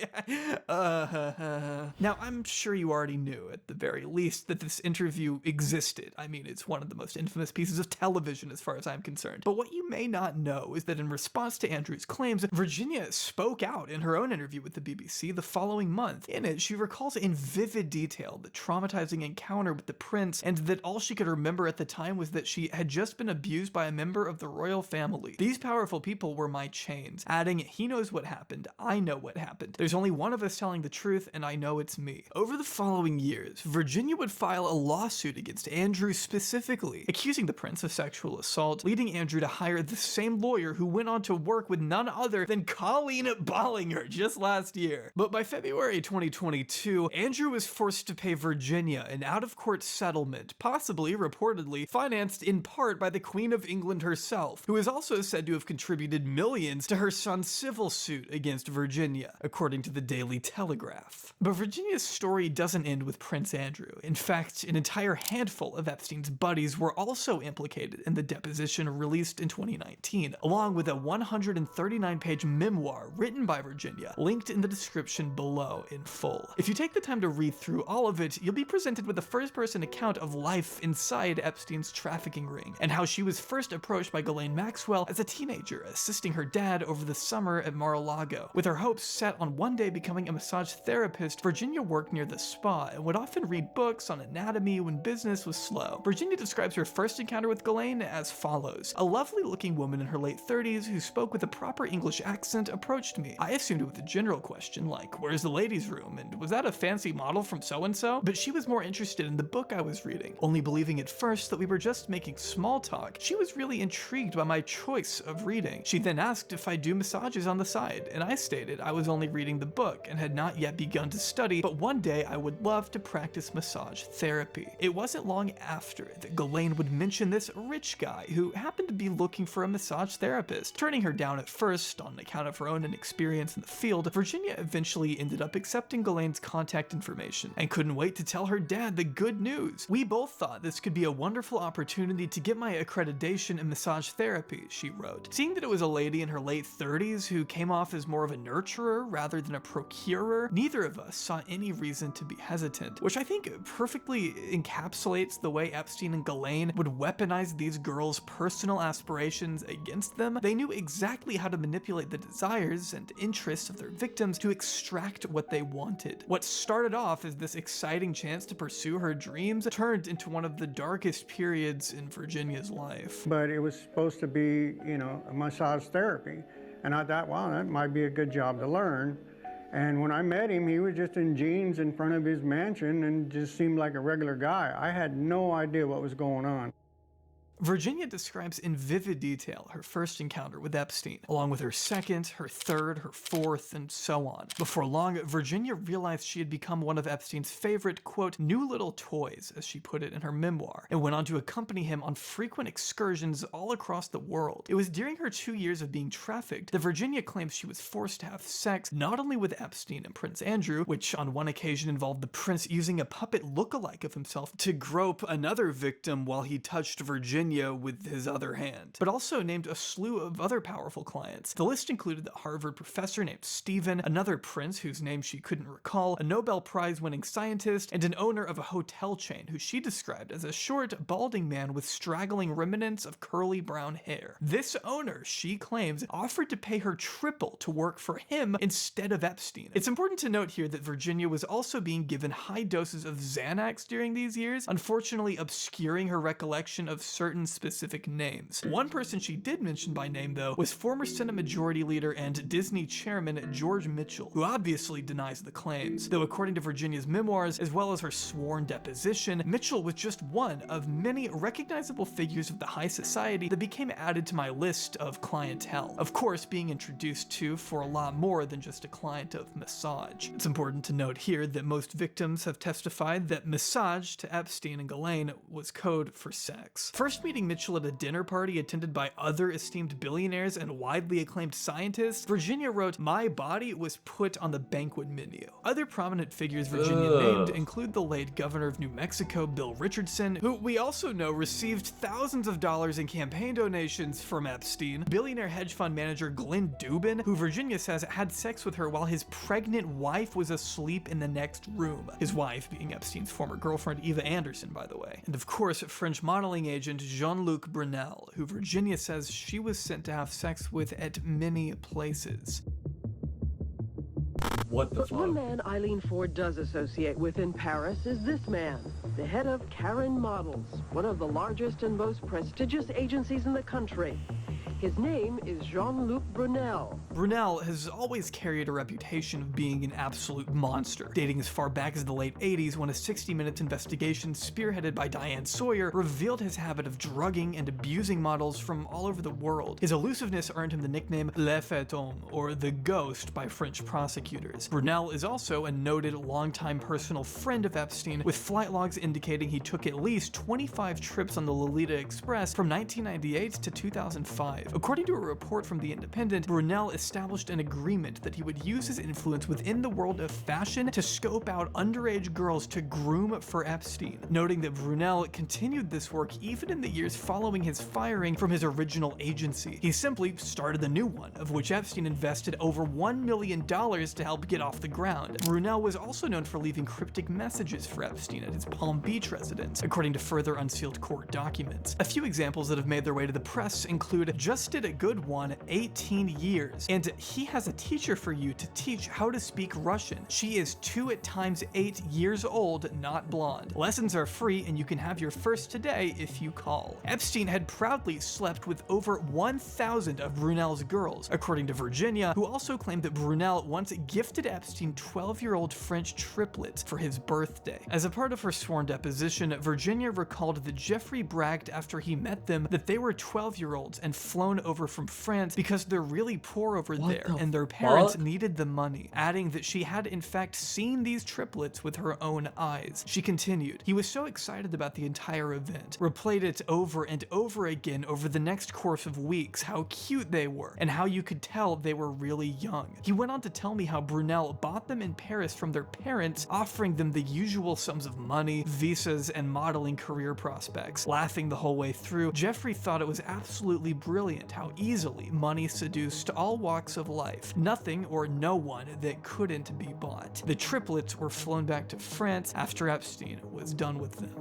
Now, I'm sure you already knew, at the very least, that this interview existed. I mean, it's one of the most infamous pieces of television as far as I'm concerned. But what you may not know is that in response to Andrew's claims, Virginia spoke out in her own interview with the BBC the following month. In it, she recalls in vivid detail the traumatizing encounter with the prince, and that all she could remember at the time was that she had just been abused by a member of the royal family. These powerful people were my chains, adding, he knows what happened, I know what happened. There's only one of us telling the truth, and I know it's me. Over the following years, Virginia would file a lawsuit against Andrew specifically, accusing the prince of sexual assault, leading Andrew to hire the same lawyer who went on to work with none other than Colleen Bollinger just last year. But by February 2022, 2002, Andrew was forced to pay Virginia an out-of-court settlement, possibly, reportedly, financed in part by the Queen of England herself, who is also said to have contributed millions to her son's civil suit against Virginia, according to the Daily Telegraph. But Virginia's story doesn't end with Prince Andrew. In fact, an entire handful of Epstein's buddies were also implicated in the deposition released in 2019, along with a 139-page memoir written by Virginia, linked in the description below in full. If you take the time to read through all of it, you'll be presented with a first-person account of life inside Epstein's trafficking ring, and how she was first approached by Ghislaine Maxwell as a teenager, assisting her dad over the summer at Mar-a-Lago. With her hopes set on one day becoming a massage therapist, Virginia worked near the spa and would often read books on anatomy when business was slow. Virginia describes her first encounter with Ghislaine as follows: "A lovely-looking woman in her late 30s who spoke with a proper English accent approached me. I assumed it was a general question like, where's the ladies' room, and was that a fancy model from so-and-so? But she was more interested in the book I was reading, only believing at first that we were just making small talk. She was really intrigued by my choice of reading. She then asked if I do massages on the side, and I stated I was only reading the book and had not yet begun to study, but one day I would love to practice massage therapy. It wasn't long after that Ghislaine would mention this rich guy who happened to be looking for a massage therapist. Turning her down at first on account of her own inexperience in the field, Virginia eventually ended up accepting Ghislaine's contact information and couldn't wait to tell her dad the good news. We both thought this could be a wonderful opportunity to get my accreditation in massage therapy," she wrote. Seeing that it was a lady in her late 30s who came off as more of a nurturer rather than a procurer, neither of us saw any reason to be hesitant, which I think perfectly encapsulates the way Epstein and Ghislaine would weaponize these girls' personal aspirations against them. They knew exactly how to manipulate the desires and interests of their victims to extract what they wanted. What started off as this exciting chance to pursue her dreams turned into one of the darkest periods in Virginia's life. But it was supposed to be, a massage therapy. And I thought, wow, that might be a good job to learn. And when I met him, he was just in jeans in front of his mansion and just seemed like a regular guy. I had no idea what was going on. Virginia describes in vivid detail her first encounter with Epstein, along with her second, her third, her fourth, and so on. Before long, Virginia realized she had become one of Epstein's favorite, quote, new little toys, as she put it in her memoir, and went on to accompany him on frequent excursions all across the world. It was during her 2 years of being trafficked that Virginia claims she was forced to have sex not only with Epstein and Prince Andrew, which on one occasion involved the prince using a puppet look-alike of himself to grope another victim while he touched Virginia with his other hand, but also named a slew of other powerful clients. The list included the Harvard professor named Stephen, another prince whose name she couldn't recall, a Nobel Prize-winning scientist, and an owner of a hotel chain who she described as a short, balding man with straggling remnants of curly brown hair. This owner, she claims, offered to pay her triple to work for him instead of Epstein. It's important to note here that Virginia was also being given high doses of Xanax during these years, unfortunately obscuring her recollection of certain specific names. One person she did mention by name, though, was former Senate Majority Leader and Disney Chairman George Mitchell, who obviously denies the claims, though according to Virginia's memoirs, as well as her sworn deposition, Mitchell was just one of many recognizable figures of the high society that became added to my list of clientele. Of course, being introduced to for a lot more than just a client of massage. It's important to note here that most victims have testified that massage to Epstein and Ghislaine was code for sex. First meeting Mitchell at a dinner party attended by other esteemed billionaires and widely acclaimed scientists, Virginia wrote, "My body was put on the banquet menu." Other prominent figures Virginia named include the late governor of New Mexico, Bill Richardson, who we also know received thousands of dollars in campaign donations from Epstein, billionaire hedge fund manager Glenn Dubin, who Virginia says had sex with her while his pregnant wife was asleep in the next room. His wife being Epstein's former girlfriend, Eva Anderson, by the way. And of course, French modeling agent Jean-Luc Brunel, who Virginia says she was sent to have sex with at many places. What the fuck? One man Eileen Ford does associate with in Paris is this man, the head of Karen Models, one of the largest and most prestigious agencies in the country. His name is Jean-Luc Brunel. Brunel has always carried a reputation of being an absolute monster, dating as far back as the late 80s when a 60 Minutes investigation spearheaded by Diane Sawyer revealed his habit of drugging and abusing models from all over the world. His elusiveness earned him the nickname Le Fantôme, or the Ghost, by French prosecutors. Brunel is also a noted longtime personal friend of Epstein, with flight logs indicating he took at least 25 trips on the Lolita Express from 1998 to 2005. According to a report from The Independent, Brunel established an agreement that he would use his influence within the world of fashion to scope out underage girls to groom for Epstein, noting that Brunel continued this work even in the years following his firing from his original agency. He simply started a new one, of which Epstein invested over $1 million to help get off the ground. Brunel was also known for leaving cryptic messages for Epstein at his Palm Beach residence, according to further unsealed court documents. A few examples that have made their way to the press include "Just did a good one, 18 years, and he has a teacher for you to teach how to speak Russian. She is 2 at times 8 years old, not blonde. Lessons are free and you can have your first today if you call." Epstein had proudly slept with over 1,000 of Brunel's girls, according to Virginia, who also claimed that Brunel once gifted Epstein 12-year-old French triplets for his birthday. As a part of her sworn deposition, Virginia recalled that Jeffrey bragged after he met them that they were 12-year-olds and flown over from France because they're really poor over there and their parents needed the money, adding that she had in fact seen these triplets with her own eyes. She continued, "He was so excited about the entire event, replayed it over and over again over the next course of weeks, how cute they were, and how you could tell they were really young. He went on to tell me how Brunel bought them in Paris from their parents, offering them the usual sums of money, visas, and modeling career prospects. Laughing the whole way through, Jeffrey thought it was absolutely brilliant how easily money seduced all walks of life. Nothing or no one that couldn't be bought. The triplets were flown back to France after Epstein was done with them."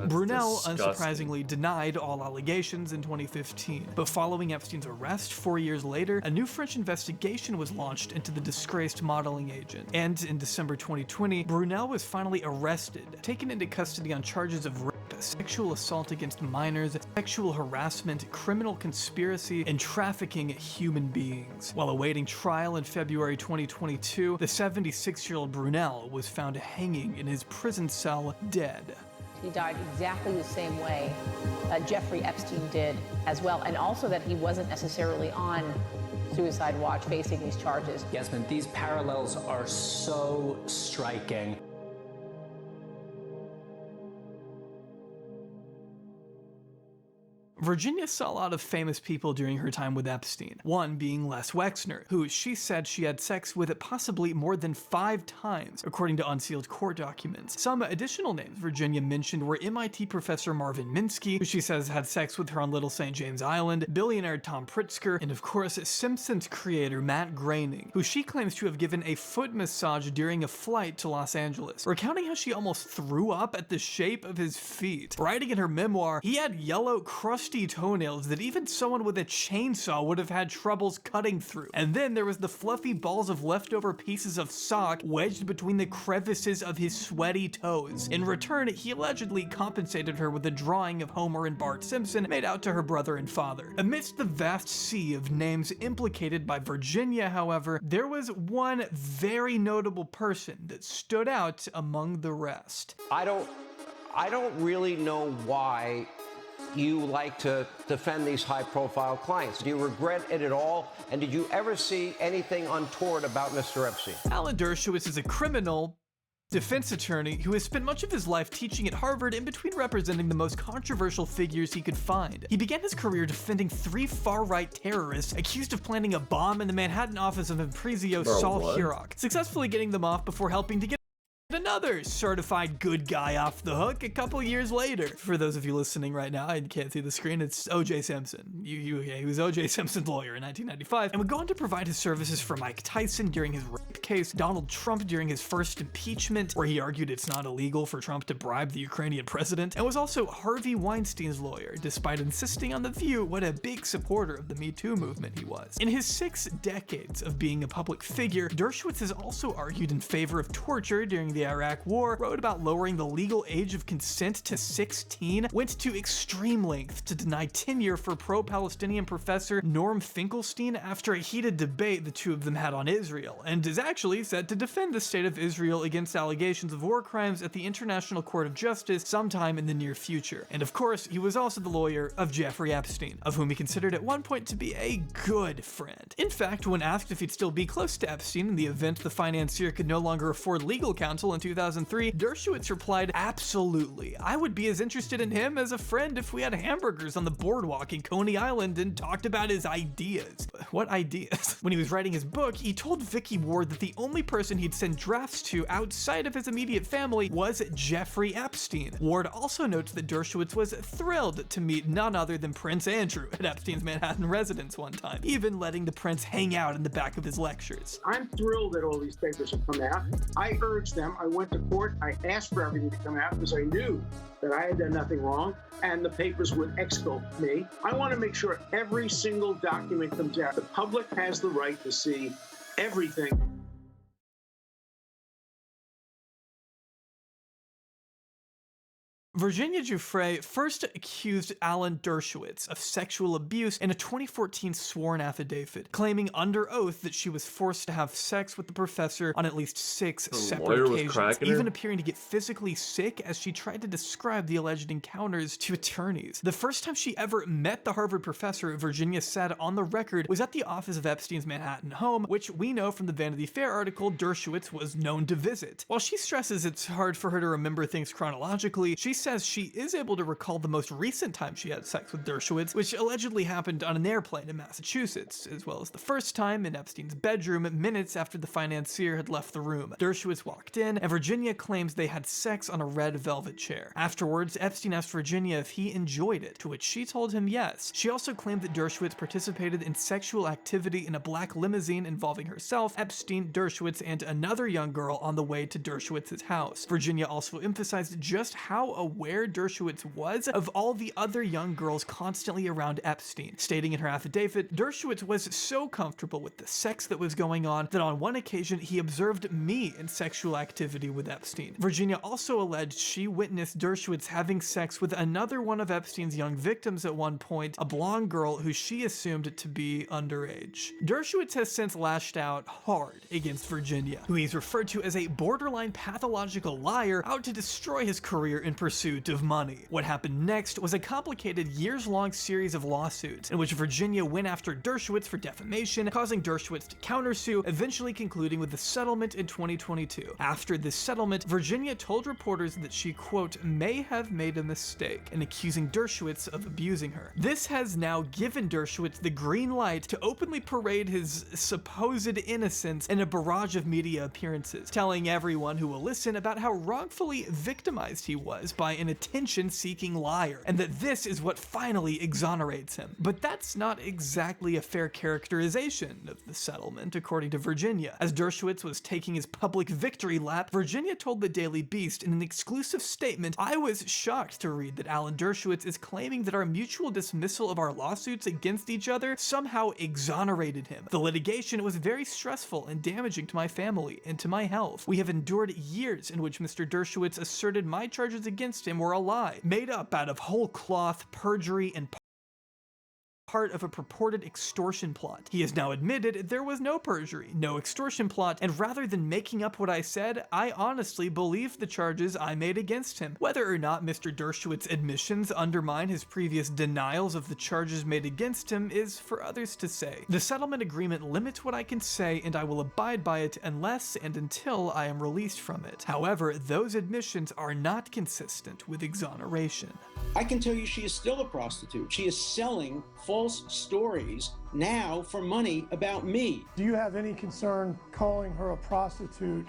Brunel unsurprisingly denied all allegations in 2015, but following Epstein's arrest 4 years later, a new French investigation was launched into the disgraced modeling agent, and in December 2020, Brunel was finally arrested, taken into custody on charges of rape, sexual assault against minors, sexual harassment, criminal conspiracy, and trafficking human beings. While awaiting trial in February 2022, the 76-year-old Brunel was found hanging in his prison cell dead. He died exactly the same way Jeffrey Epstein did as well, and also that he wasn't necessarily on suicide watch facing these charges. Yasmin, these parallels are so striking. Virginia saw a lot of famous people during her time with Epstein, one being Les Wexner, who she said she had sex with possibly more than 5 times, according to unsealed court documents. Some additional names Virginia mentioned were MIT professor Marvin Minsky, who she says had sex with her on Little St. James Island, billionaire Tom Pritzker, and of course Simpsons creator Matt Groening, who she claims to have given a foot massage during a flight to Los Angeles, recounting how she almost threw up at the shape of his feet. Writing in her memoir, he had yellow, crusty toenails that even someone with a chainsaw would have had troubles cutting through. And then there was the fluffy balls of leftover pieces of sock wedged between the crevices of his sweaty toes. In return, he allegedly compensated her with a drawing of Homer and Bart Simpson made out to her brother and father. Amidst the vast sea of names implicated by Virginia, however, there was one very notable person that stood out among the rest. I don't really know why you like to defend these high-profile clients. Do you regret it at all? And did you ever see anything untoward about Mr. Epstein? Alan Dershowitz is a criminal defense attorney who has spent much of his life teaching at Harvard in between representing the most controversial figures he could find. He began his career defending 3 far-right terrorists accused of planting a bomb in the Manhattan office of Imprizio Saul Hurok, successfully getting them off before helping to get another certified good guy off the hook a couple years later. For those of you listening right now, I can't see the screen, it's O.J. Simpson. He was O.J. Simpson's lawyer in 1995 and would go on to provide his services for Mike Tyson during his rape case, Donald Trump during his first impeachment, where he argued it's not illegal for Trump to bribe the Ukrainian president, and was also Harvey Weinstein's lawyer, despite insisting on the view what a big supporter of the Me Too movement he was. In his 6 decades of being a public figure, Dershowitz has also argued in favor of torture during the Iraq War, wrote about lowering the legal age of consent to 16, went to extreme lengths to deny tenure for pro-Palestinian professor Norm Finkelstein after a heated debate the two of them had on Israel, and is actually set to defend the state of Israel against allegations of war crimes at the International Court of Justice sometime in the near future. And of course, he was also the lawyer of Jeffrey Epstein, of whom he considered at one point to be a good friend. In fact, when asked if he'd still be close to Epstein in the event the financier could no longer afford legal counsel in 2003, Dershowitz replied, "Absolutely. I would be as interested in him as a friend if we had hamburgers on the boardwalk in Coney Island and talked about his ideas." What ideas? When he was writing his book, he told Vicky Ward that the only person he'd send drafts to outside of his immediate family was Jeffrey Epstein. Ward also notes that Dershowitz was thrilled to meet none other than Prince Andrew at Epstein's Manhattan residence one time, even letting the prince hang out in the back of his lectures. I'm thrilled that all these papers have come out. I urged them. I went to court. I asked for everything to come out because I knew that I had done nothing wrong, and the papers would exculpate me. I want to make sure every single document comes out. The public has the right to see everything. Virginia Giuffre first accused Alan Dershowitz of sexual abuse in a 2014 sworn affidavit, claiming under oath that she was forced to have sex with the professor on at least 6 separate occasions, even appearing to get physically sick as she tried to describe the alleged encounters to attorneys. The first time she ever met the Harvard professor, Virginia said on the record, was at the office of Epstein's Manhattan home, which we know from the Vanity Fair article Dershowitz was known to visit. While she stresses it's hard for her to remember things chronologically, she says she is able to recall the most recent time she had sex with Dershowitz, which allegedly happened on an airplane in Massachusetts, as well as the first time in Epstein's bedroom minutes after the financier had left the room. Dershowitz walked in, and Virginia claims they had sex on a red velvet chair. Afterwards, Epstein asked Virginia if he enjoyed it, to which she told him yes. She also claimed that Dershowitz participated in sexual activity in a black limousine involving herself, Epstein, Dershowitz, and another young girl on the way to Dershowitz's house. Virginia also emphasized just how aware Dershowitz was of all the other young girls constantly around Epstein, stating in her affidavit, Dershowitz was so comfortable with the sex that was going on that on one occasion he observed me in sexual activity with Epstein. Virginia also alleged she witnessed Dershowitz having sex with another one of Epstein's young victims at one point, a blonde girl who she assumed to be underage. Dershowitz has since lashed out hard against Virginia, who he's referred to as a borderline pathological liar out to destroy his career in pursuit of money. What happened next was a complicated years-long series of lawsuits in which Virginia went after Dershowitz for defamation, causing Dershowitz to countersue, eventually concluding with a settlement in 2022. After this settlement, Virginia told reporters that she, quote, may have made a mistake in accusing Dershowitz of abusing her. This has now given Dershowitz the green light to openly parade his supposed innocence in a barrage of media appearances, telling everyone who will listen about how wrongfully victimized he was by an attention-seeking liar, and that this is what finally exonerates him. But that's not exactly a fair characterization of the settlement, according to Virginia. As Dershowitz was taking his public victory lap, Virginia told the Daily Beast in an exclusive statement, I was shocked to read that Alan Dershowitz is claiming that our mutual dismissal of our lawsuits against each other somehow exonerated him. The litigation was very stressful and damaging to my family and to my health. We have endured years in which Mr. Dershowitz asserted my charges against him were a lie, made up out of whole cloth, perjury, and part of a purported extortion plot. He has now admitted there was no perjury, no extortion plot, and rather than making up what I said, I honestly believe the charges I made against him. Whether or not Mr. Dershowitz's admissions undermine his previous denials of the charges made against him is for others to say. The settlement agreement limits what I can say, and I will abide by it unless and until I am released from it. However, those admissions are not consistent with exoneration. I can tell you she is still a prostitute. She is selling false stories now for money about me. Do you have any concern calling her a prostitute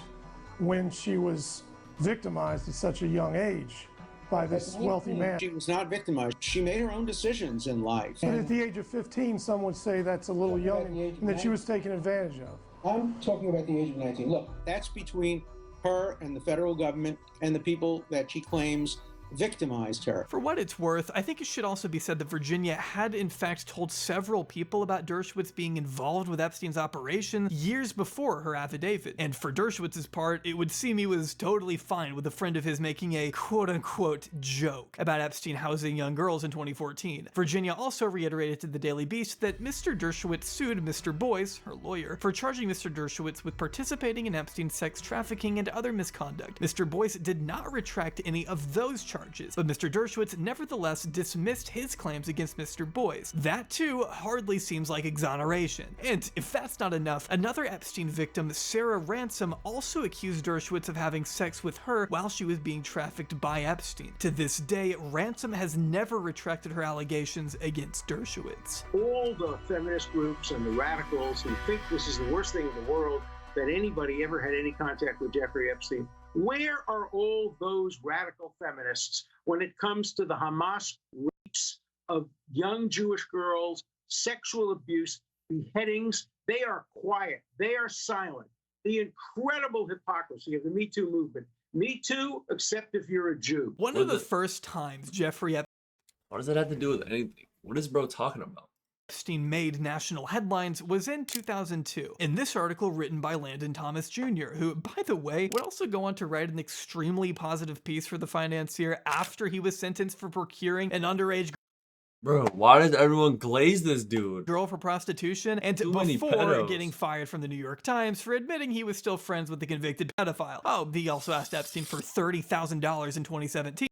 when she was victimized at such a young age by this wealthy man? She was not victimized. She made her own decisions in life. But at the age of 15, some would say that's a little young and that she was taken advantage of. I'm talking about the age of 19. Look, that's between her and the federal government and the people that she claims victimized her. For what it's worth, I think it should also be said that Virginia had in fact told several people about Dershowitz being involved with Epstein's operation years before her affidavit. And for Dershowitz's part, it would seem he was totally fine with a friend of his making a quote-unquote joke about Epstein housing young girls in 2014. Virginia also reiterated to the Daily Beast that Mr. Dershowitz sued Mr. Boyce, her lawyer, for charging Mr. Dershowitz with participating in Epstein's sex trafficking and other misconduct. Mr. Boyce did not retract any of those charges, but Mr. Dershowitz nevertheless dismissed his claims against Mr. Boyce. That too hardly seems like exoneration. And if that's not enough, another Epstein victim, Sarah Ransom, also accused Dershowitz of having sex with her while she was being trafficked by Epstein. To this day, Ransom has never retracted her allegations against Dershowitz. All the feminist groups and the radicals who think this is the worst thing in the world, that anybody ever had any contact with Jeffrey Epstein, where are all those radical feminists when it comes to the Hamas rapes of young Jewish girls, sexual abuse, beheadings? They are quiet. They are silent. The incredible hypocrisy of the Me Too movement. Me Too, except if you're a Jew. One of the first times Jeffrey Epstein... What does that have to do with anything? What is bro talking about? Epstein made national headlines was in 2002. In this article written by Landon Thomas Jr., who, by the way, would also go on to write an extremely positive piece for the financier after he was sentenced for procuring an underage Bro, why does everyone glaze this dude? Girl for prostitution, and before getting fired from the New York Times for admitting he was still friends with the convicted pedophile. Oh, he also asked Epstein for $30,000 in 2017.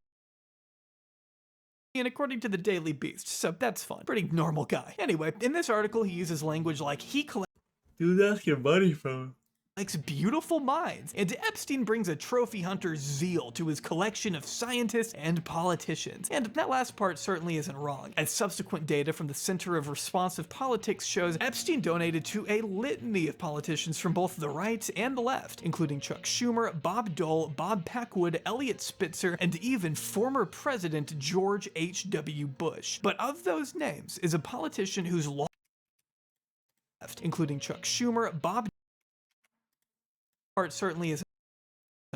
And according to the Daily Beast, so that's fun. Pretty normal guy. Anyway, in this article, he uses language like he collects... Dude, that's your money from... likes beautiful minds, and Epstein brings a trophy hunter's zeal to his collection of scientists and politicians. And that last part certainly isn't wrong, as subsequent data from the Center of Responsive Politics shows Epstein donated to a litany of politicians from both the right and the left, including Chuck Schumer, Bob Dole, Bob Packwood, Elliot Spitzer, and even former President George H.W. Bush. But of those names is a politician who's long left, including Chuck Schumer, Bob part certainly isn't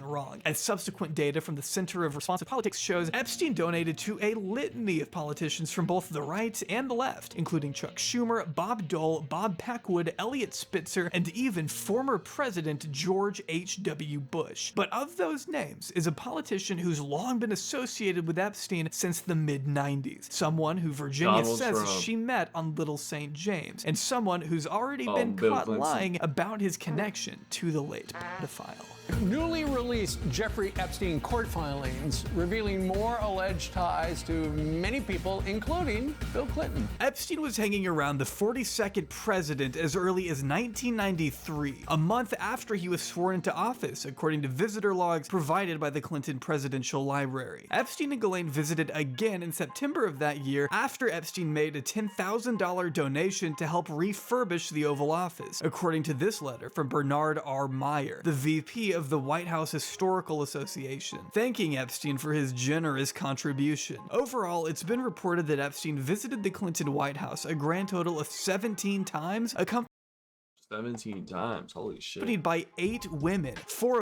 wrong, as subsequent data from the Center of Responsive Politics shows Epstein donated to a litany of politicians from both the right and the left, including Chuck Schumer, Bob Dole, Bob Packwood, Elliot Spitzer, and even former President George H.W. Bush. But of those names is a politician who's long been associated with Epstein since the mid-90s, someone who Virginia says she met on Little St. James, and someone who's already been caught lying about his connection to the late pedophile. Newly released Jeffrey Epstein court filings revealing more alleged ties to many people, including Bill Clinton. Epstein was hanging around the 42nd president as early as 1993, a month after he was sworn into office, according to visitor logs provided by the Clinton Presidential Library. Epstein and Ghislaine visited again in September of that year after Epstein made a $10,000 donation to help refurbish the Oval Office, according to this letter from Bernard R. Meyer, the VP of the White House Historical Association, thanking Epstein for his generous contribution. Overall, it's been reported that Epstein visited the Clinton White House a grand total of 17 times, 17 times, holy shit. Accompanied by 8 women, 4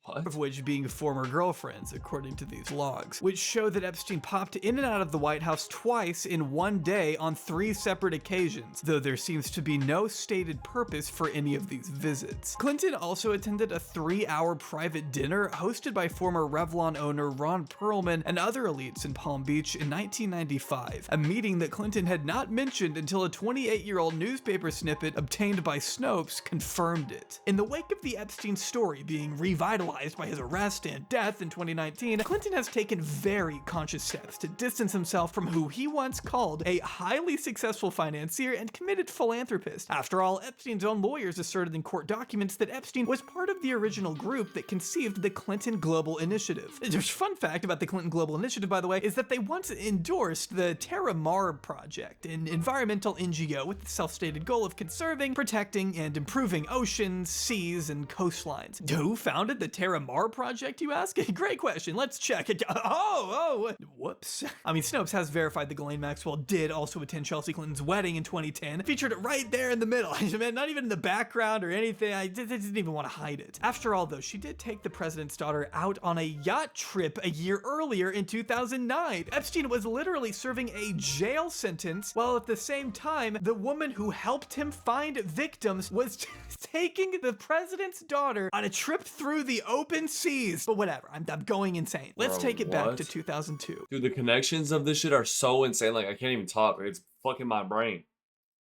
of which being former girlfriends, according to these logs, which show that Epstein popped in and out of the White House twice in one day on 3 separate occasions, though there seems to be no stated purpose for any of these visits. Clinton also attended a 3-hour private dinner hosted by former Revlon owner Ron Perlman and other elites in Palm Beach in 1995, a meeting that Clinton had not mentioned until a 28-year-old newspaper snippet obtained by Snopes confirmed it. In the wake of the Epstein story being revitalized by his arrest and death in 2019, Clinton has taken very conscious steps to distance himself from who he once called a highly successful financier and committed philanthropist. After all, Epstein's own lawyers asserted in court documents that Epstein was part of the original group that conceived the Clinton Global Initiative. The fun fact about the Clinton Global Initiative, by the way, is that they once endorsed the Terra Mar Project, an environmental NGO with the self-stated goal of conserving, protecting, and improving oceans, seas, and coastlines. Who founded the Terra there a Mar project, you ask? Great question. Let's check it. Whoops. I mean, Snopes has verified that Ghislaine Maxwell did also attend Chelsea Clinton's wedding in 2010. Featured it right there in the middle. Man, not even in the background or anything. I didn't even want to hide it. After all, though, she did take the president's daughter out on a yacht trip a year earlier in 2009. Epstein was literally serving a jail sentence, while at the same time, the woman who helped him find victims was taking the president's daughter on a trip through the open seas. But whatever, I'm going insane. Let's take it back to 2002. Dude, the connections of this shit are so insane. Like, I can't even talk. It's fucking my brain.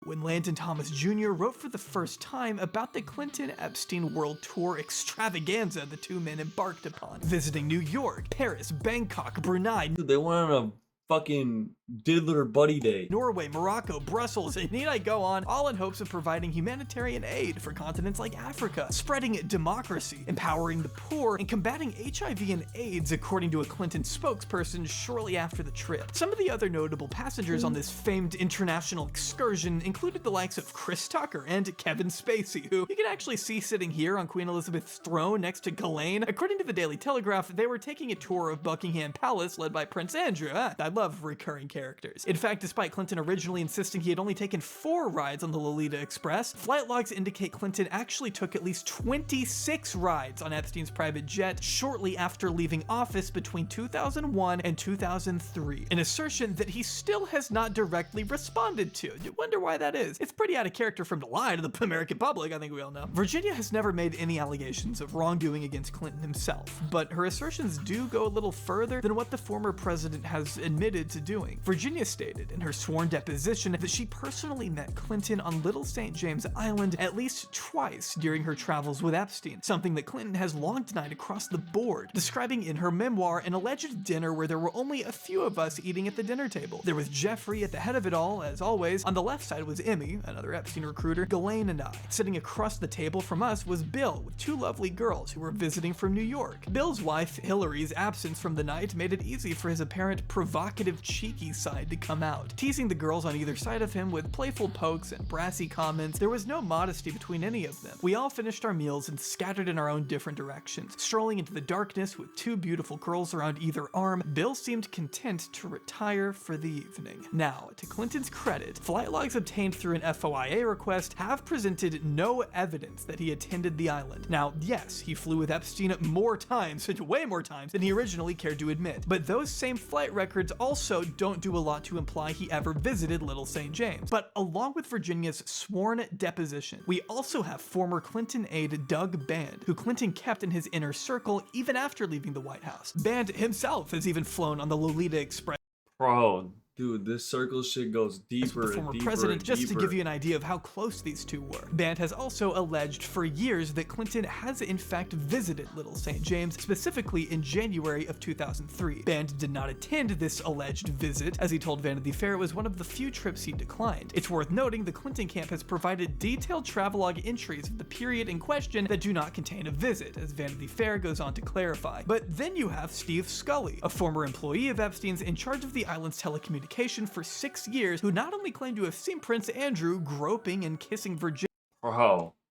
When Landon Thomas Jr. wrote for the first time about the Clinton-Epstein World Tour extravaganza the two men embarked upon, visiting New York, Paris, Bangkok, Brunei. Dude, they went on a fucking diddler buddy day. Norway, Morocco, Brussels, and need I go on, all in hopes of providing humanitarian aid for continents like Africa, spreading democracy, empowering the poor, and combating HIV and AIDS, according to a Clinton spokesperson shortly after the trip. Some of the other notable passengers on this famed international excursion included the likes of Chris Tucker and Kevin Spacey, who you can actually see sitting here on Queen Elizabeth's throne next to Ghislaine. According to the Daily Telegraph, they were taking a tour of Buckingham Palace led by Prince Andrew. I love recurring characters. In fact, despite Clinton originally insisting he had only taken 4 rides on the Lolita Express, flight logs indicate Clinton actually took at least 26 rides on Epstein's private jet shortly after leaving office between 2001 and 2003, an assertion that he still has not directly responded to. You wonder why that is. It's pretty out of character for him to lie to the American public, I think we all know. Virginia has never made any allegations of wrongdoing against Clinton himself, but her assertions do go a little further than what the former president has admitted to doing. Virginia stated in her sworn deposition that she personally met Clinton on Little St. James Island at least twice during her travels with Epstein, something that Clinton has long denied across the board, describing in her memoir an alleged dinner where there were only a few of us eating at the dinner table. There was Jeffrey at the head of it all, as always. On the left side was Emmy, another Epstein recruiter, Ghislaine, and I. Sitting across the table from us was Bill, with 2 lovely girls who were visiting from New York. Bill's wife, Hillary's absence from the night made it easy for his apparent provocative, cheeky side to come out, teasing the girls on either side of him with playful pokes and brassy comments. There was no modesty between any of them. We all finished our meals and scattered in our own different directions, strolling into the darkness with 2 beautiful girls around either arm. Bill seemed content to retire for the evening. Now, to Clinton's credit, flight logs obtained through an FOIA request have presented no evidence that he attended the island. Now, yes, he flew with Epstein more times, way more times, than he originally cared to admit, but those same flight records also don't do a lot to imply he ever visited Little St. James. But along with Virginia's sworn deposition, we also have former Clinton aide Doug Band, who Clinton kept in his inner circle even after leaving the White House. Band himself has even flown on the Lolita Express. Bro, dude, this circle shit goes deeper and deeper president, and just deeper. to give you an idea of how close these two were. Band has also alleged for years that Clinton has in fact visited Little St. James, specifically in January of 2003. Band did not attend this alleged visit, as he told Vanity Fair it was one of the few trips he declined. It's worth noting the Clinton camp has provided detailed travelogue entries of the period in question that do not contain a visit, as Vanity Fair goes on to clarify. But then you have Steve Scully, a former employee of Epstein's in charge of the island's telecommunications for 6 years, who not only claimed to have seen Prince Andrew groping and kissing Virginia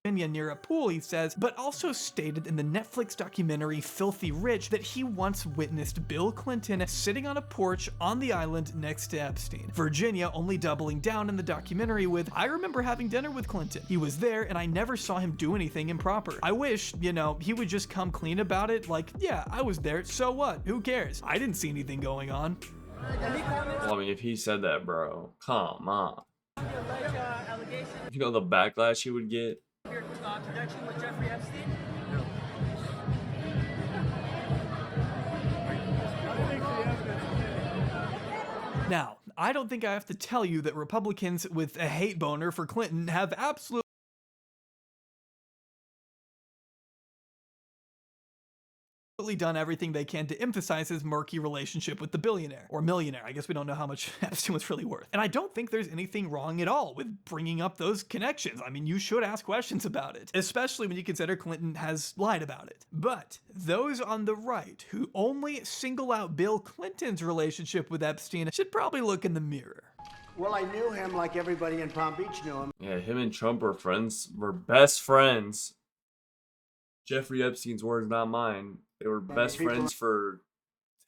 near a pool, he says, but also stated in the Netflix documentary Filthy Rich that he once witnessed Bill Clinton sitting on a porch on the island next to Epstein. Virginia only doubling down in the documentary with, "I remember having dinner with Clinton. He was there and I never saw him do anything improper. I wish, he would just come clean about it, like, yeah, I was there, so what? Who cares? I didn't see anything going on." Well, I mean, if he said that, bro, come on. If you know the backlash he would get. Connection with Jeffrey Epstein? Now, I don't think I have to tell you that Republicans with a hate boner for Clinton have absolutely done everything they can to emphasize his murky relationship with the billionaire, or millionaire. I guess we don't know how much Epstein was really worth. And I don't think there's anything wrong at all with bringing up those connections. I mean, you should ask questions about it, especially when you consider Clinton has lied about it. But those on the right who only single out Bill Clinton's relationship with Epstein should probably look in the mirror. Well, I knew him like everybody in Palm Beach knew him. Yeah, him and Trump were best friends. Jeffrey Epstein's words, not mine. They were best friends for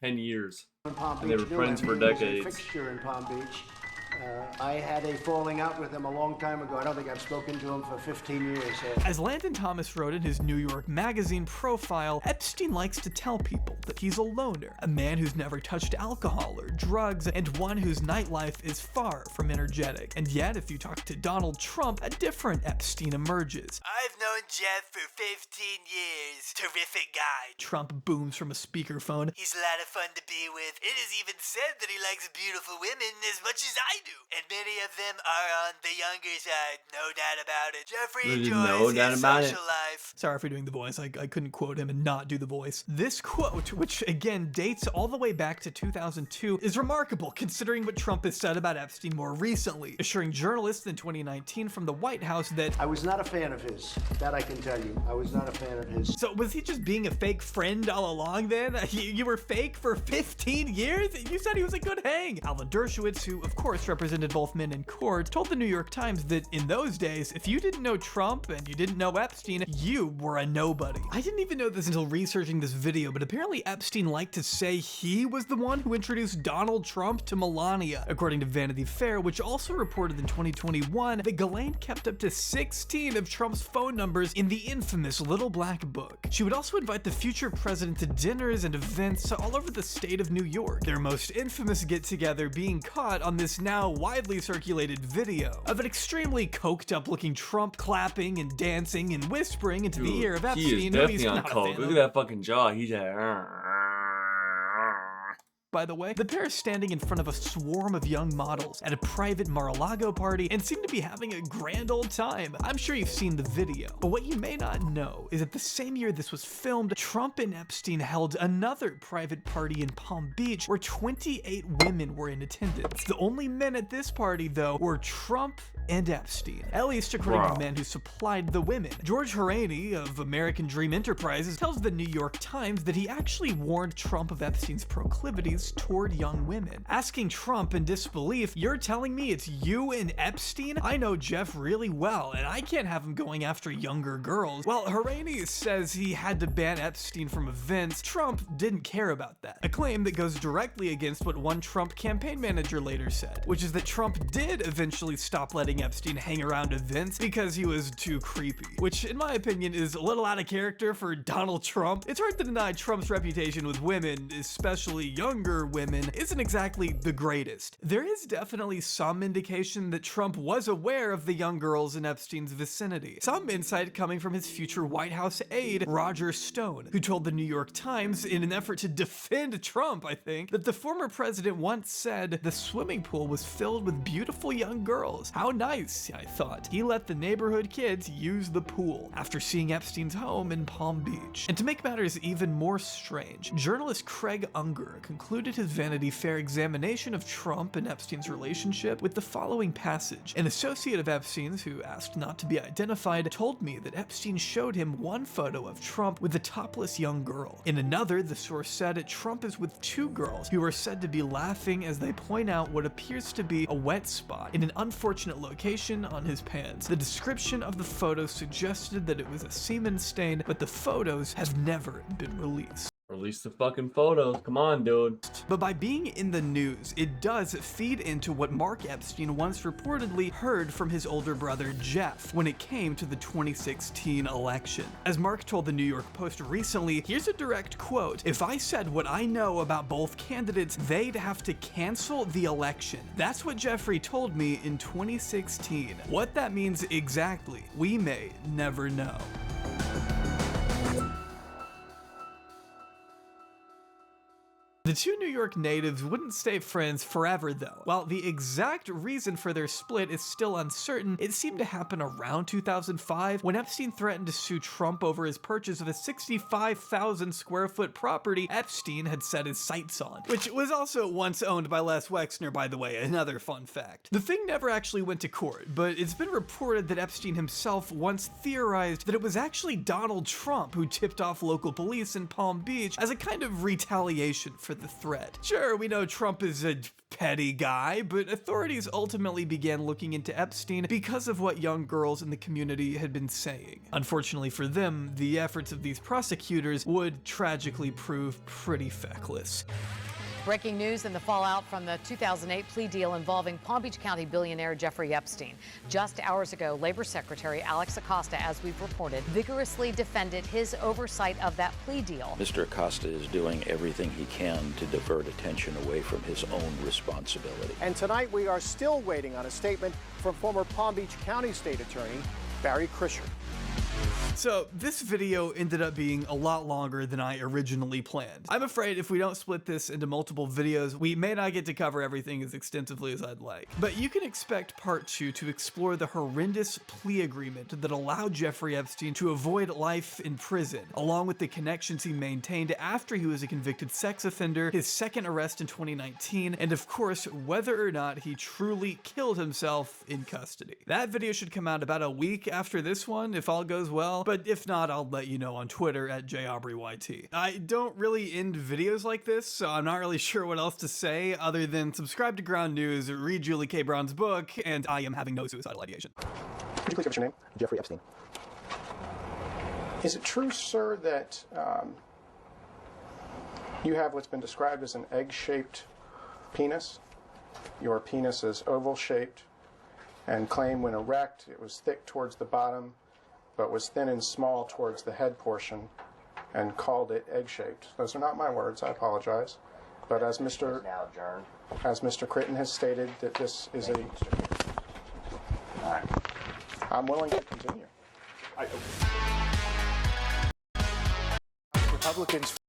10 years. In Palm And they were Beach knew friends him. for He was a decades. fixture in Palm Beach. I had a falling out with him a long time ago. I don't think I've spoken to him for 15 years. As Landon Thomas wrote in his New York Magazine profile, Epstein likes to tell people that he's a loner, a man who's never touched alcohol or drugs, and one whose nightlife is far from energetic. And yet, if you talk to Donald Trump, a different Epstein emerges. I've known Jeff for 15 years. Terrific guy. Trump booms from a speakerphone. He's a lot of fun to be with. It is even said that he likes beautiful women as much as I do. And many of them are on the younger side, no doubt about it. Jeffrey enjoys his social life. Sorry for doing the voice. I couldn't quote him and not do the voice. This quote, which again dates all the way back to 2002, is remarkable considering what Trump has said about Epstein more recently, assuring journalists in 2019 from the White House that I was not a fan of his. That I can tell you. I was not a fan of his. So was he just being a fake friend all along then? You were fake for 15 years? You said he was a good hang. Alan Dershowitz, who of course represented both men in court, told the New York Times that in those days, if you didn't know Trump and you didn't know Epstein, you were a nobody. I didn't even know this until researching this video, but apparently Epstein liked to say he was the one who introduced Donald Trump to Melania, according to Vanity Fair, which also reported in 2021 that Ghislaine kept up to 16 of Trump's phone numbers in the infamous Little Black Book. She would also invite the future president to dinners and events all over the state of New York, their most infamous get-together being caught on this now widely circulated video of an extremely coked up looking Trump clapping and dancing and whispering into the ear of Epstein. He is definitely on coke. Look at that fucking jaw. He's like, by the way, the pair is standing in front of a swarm of young models at a private Mar-a-Lago party and seem to be having a grand old time. I'm sure you've seen the video, but what you may not know is that the same year this was filmed, Trump and Epstein held another private party in Palm Beach where 28 women were in attendance. The only men at this party, though, were Trump and Epstein, at least according to the man who supplied the women. George Horaney of American Dream Enterprises tells the New York Times that he actually warned Trump of Epstein's proclivities toward young women, asking Trump in disbelief, "You're telling me it's you and Epstein? I know Jeff really well, and I can't have him going after younger girls." While Horaney says he had to ban Epstein from events, Trump didn't care about that, a claim that goes directly against what one Trump campaign manager later said, which is that Trump did eventually stop letting Epstein hang around events because he was too creepy, which in my opinion is a little out of character for Donald Trump. It's hard to deny Trump's reputation with women, especially younger women, isn't exactly the greatest. There is definitely some indication that Trump was aware of the young girls in Epstein's vicinity. Some insight coming from his future White House aide, Roger Stone, who told the New York Times in an effort to defend Trump, I think, that the former president once said the swimming pool was filled with beautiful young girls. How nice, I thought. He let the neighborhood kids use the pool after seeing Epstein's home in Palm Beach. And to make matters even more strange, journalist Craig Unger concluded his Vanity Fair examination of Trump and Epstein's relationship with the following passage. An associate of Epstein's, who asked not to be identified, told me that Epstein showed him one photo of Trump with a topless young girl. In another, the source said Trump is with two girls who are said to be laughing as they point out what appears to be a wet spot in an unfortunate location on his pants. The description of the photo suggested that it was a semen stain, but the photos have never been released. Release the fucking photos. Come on, dude. But by being in the news, it does feed into what Mark Epstein once reportedly heard from his older brother Jeff when it came to the 2016 election. As Mark told the New York Post recently, here's a direct quote: "If I said what I know about both candidates, they'd have to cancel the election. That's what Jeffrey told me in 2016. What that means exactly, we may never know." The two New York natives wouldn't stay friends forever though. While the exact reason for their split is still uncertain, it seemed to happen around 2005 when Epstein threatened to sue Trump over his purchase of a 65,000 square foot property Epstein had set his sights on, which was also once owned by Les Wexner, by the way, another fun fact. The thing never actually went to court, but it's been reported that Epstein himself once theorized that it was actually Donald Trump who tipped off local police in Palm Beach as a kind of retaliation for of the threat. Sure, we know Trump is a petty guy, but authorities ultimately began looking into Epstein because of what young girls in the community had been saying. Unfortunately for them, the efforts of these prosecutors would tragically prove pretty feckless. Breaking news in the fallout from the 2008 plea deal involving Palm Beach County billionaire Jeffrey Epstein. Just hours ago, Labor Secretary Alex Acosta, as we've reported, vigorously defended his oversight of that plea deal. Mr. Acosta is doing everything he can to divert attention away from his own responsibility. And tonight we are still waiting on a statement from former Palm Beach County State Attorney Barry Krischer. So this video ended up being a lot longer than I originally planned. I'm afraid if we don't split this into multiple videos, we may not get to cover everything as extensively as I'd like. But you can expect part 2 to explore the horrendous plea agreement that allowed Jeffrey Epstein to avoid life in prison, along with the connections he maintained after he was a convicted sex offender, his second arrest in 2019, and of course, whether or not he truly killed himself in custody. That video should come out about a week after this one, if all goes well, but if not, I'll let you know on Twitter at JAubreyYT. I don't really end videos like this, so I'm not really sure what else to say other than subscribe to Ground News, read Julie K. Brown's book, and I am having no suicidal ideation. Could you please give us your name? Jeffrey Epstein. Is it true, sir, that you have what's been described as an egg-shaped penis? Your penis is oval-shaped and claim when erect it was thick towards the bottom but was thin and small towards the head portion, and called it egg-shaped. Those are not my words, I apologize. But as Mr. Critton has stated, that this is a... I'm willing to continue. Republicans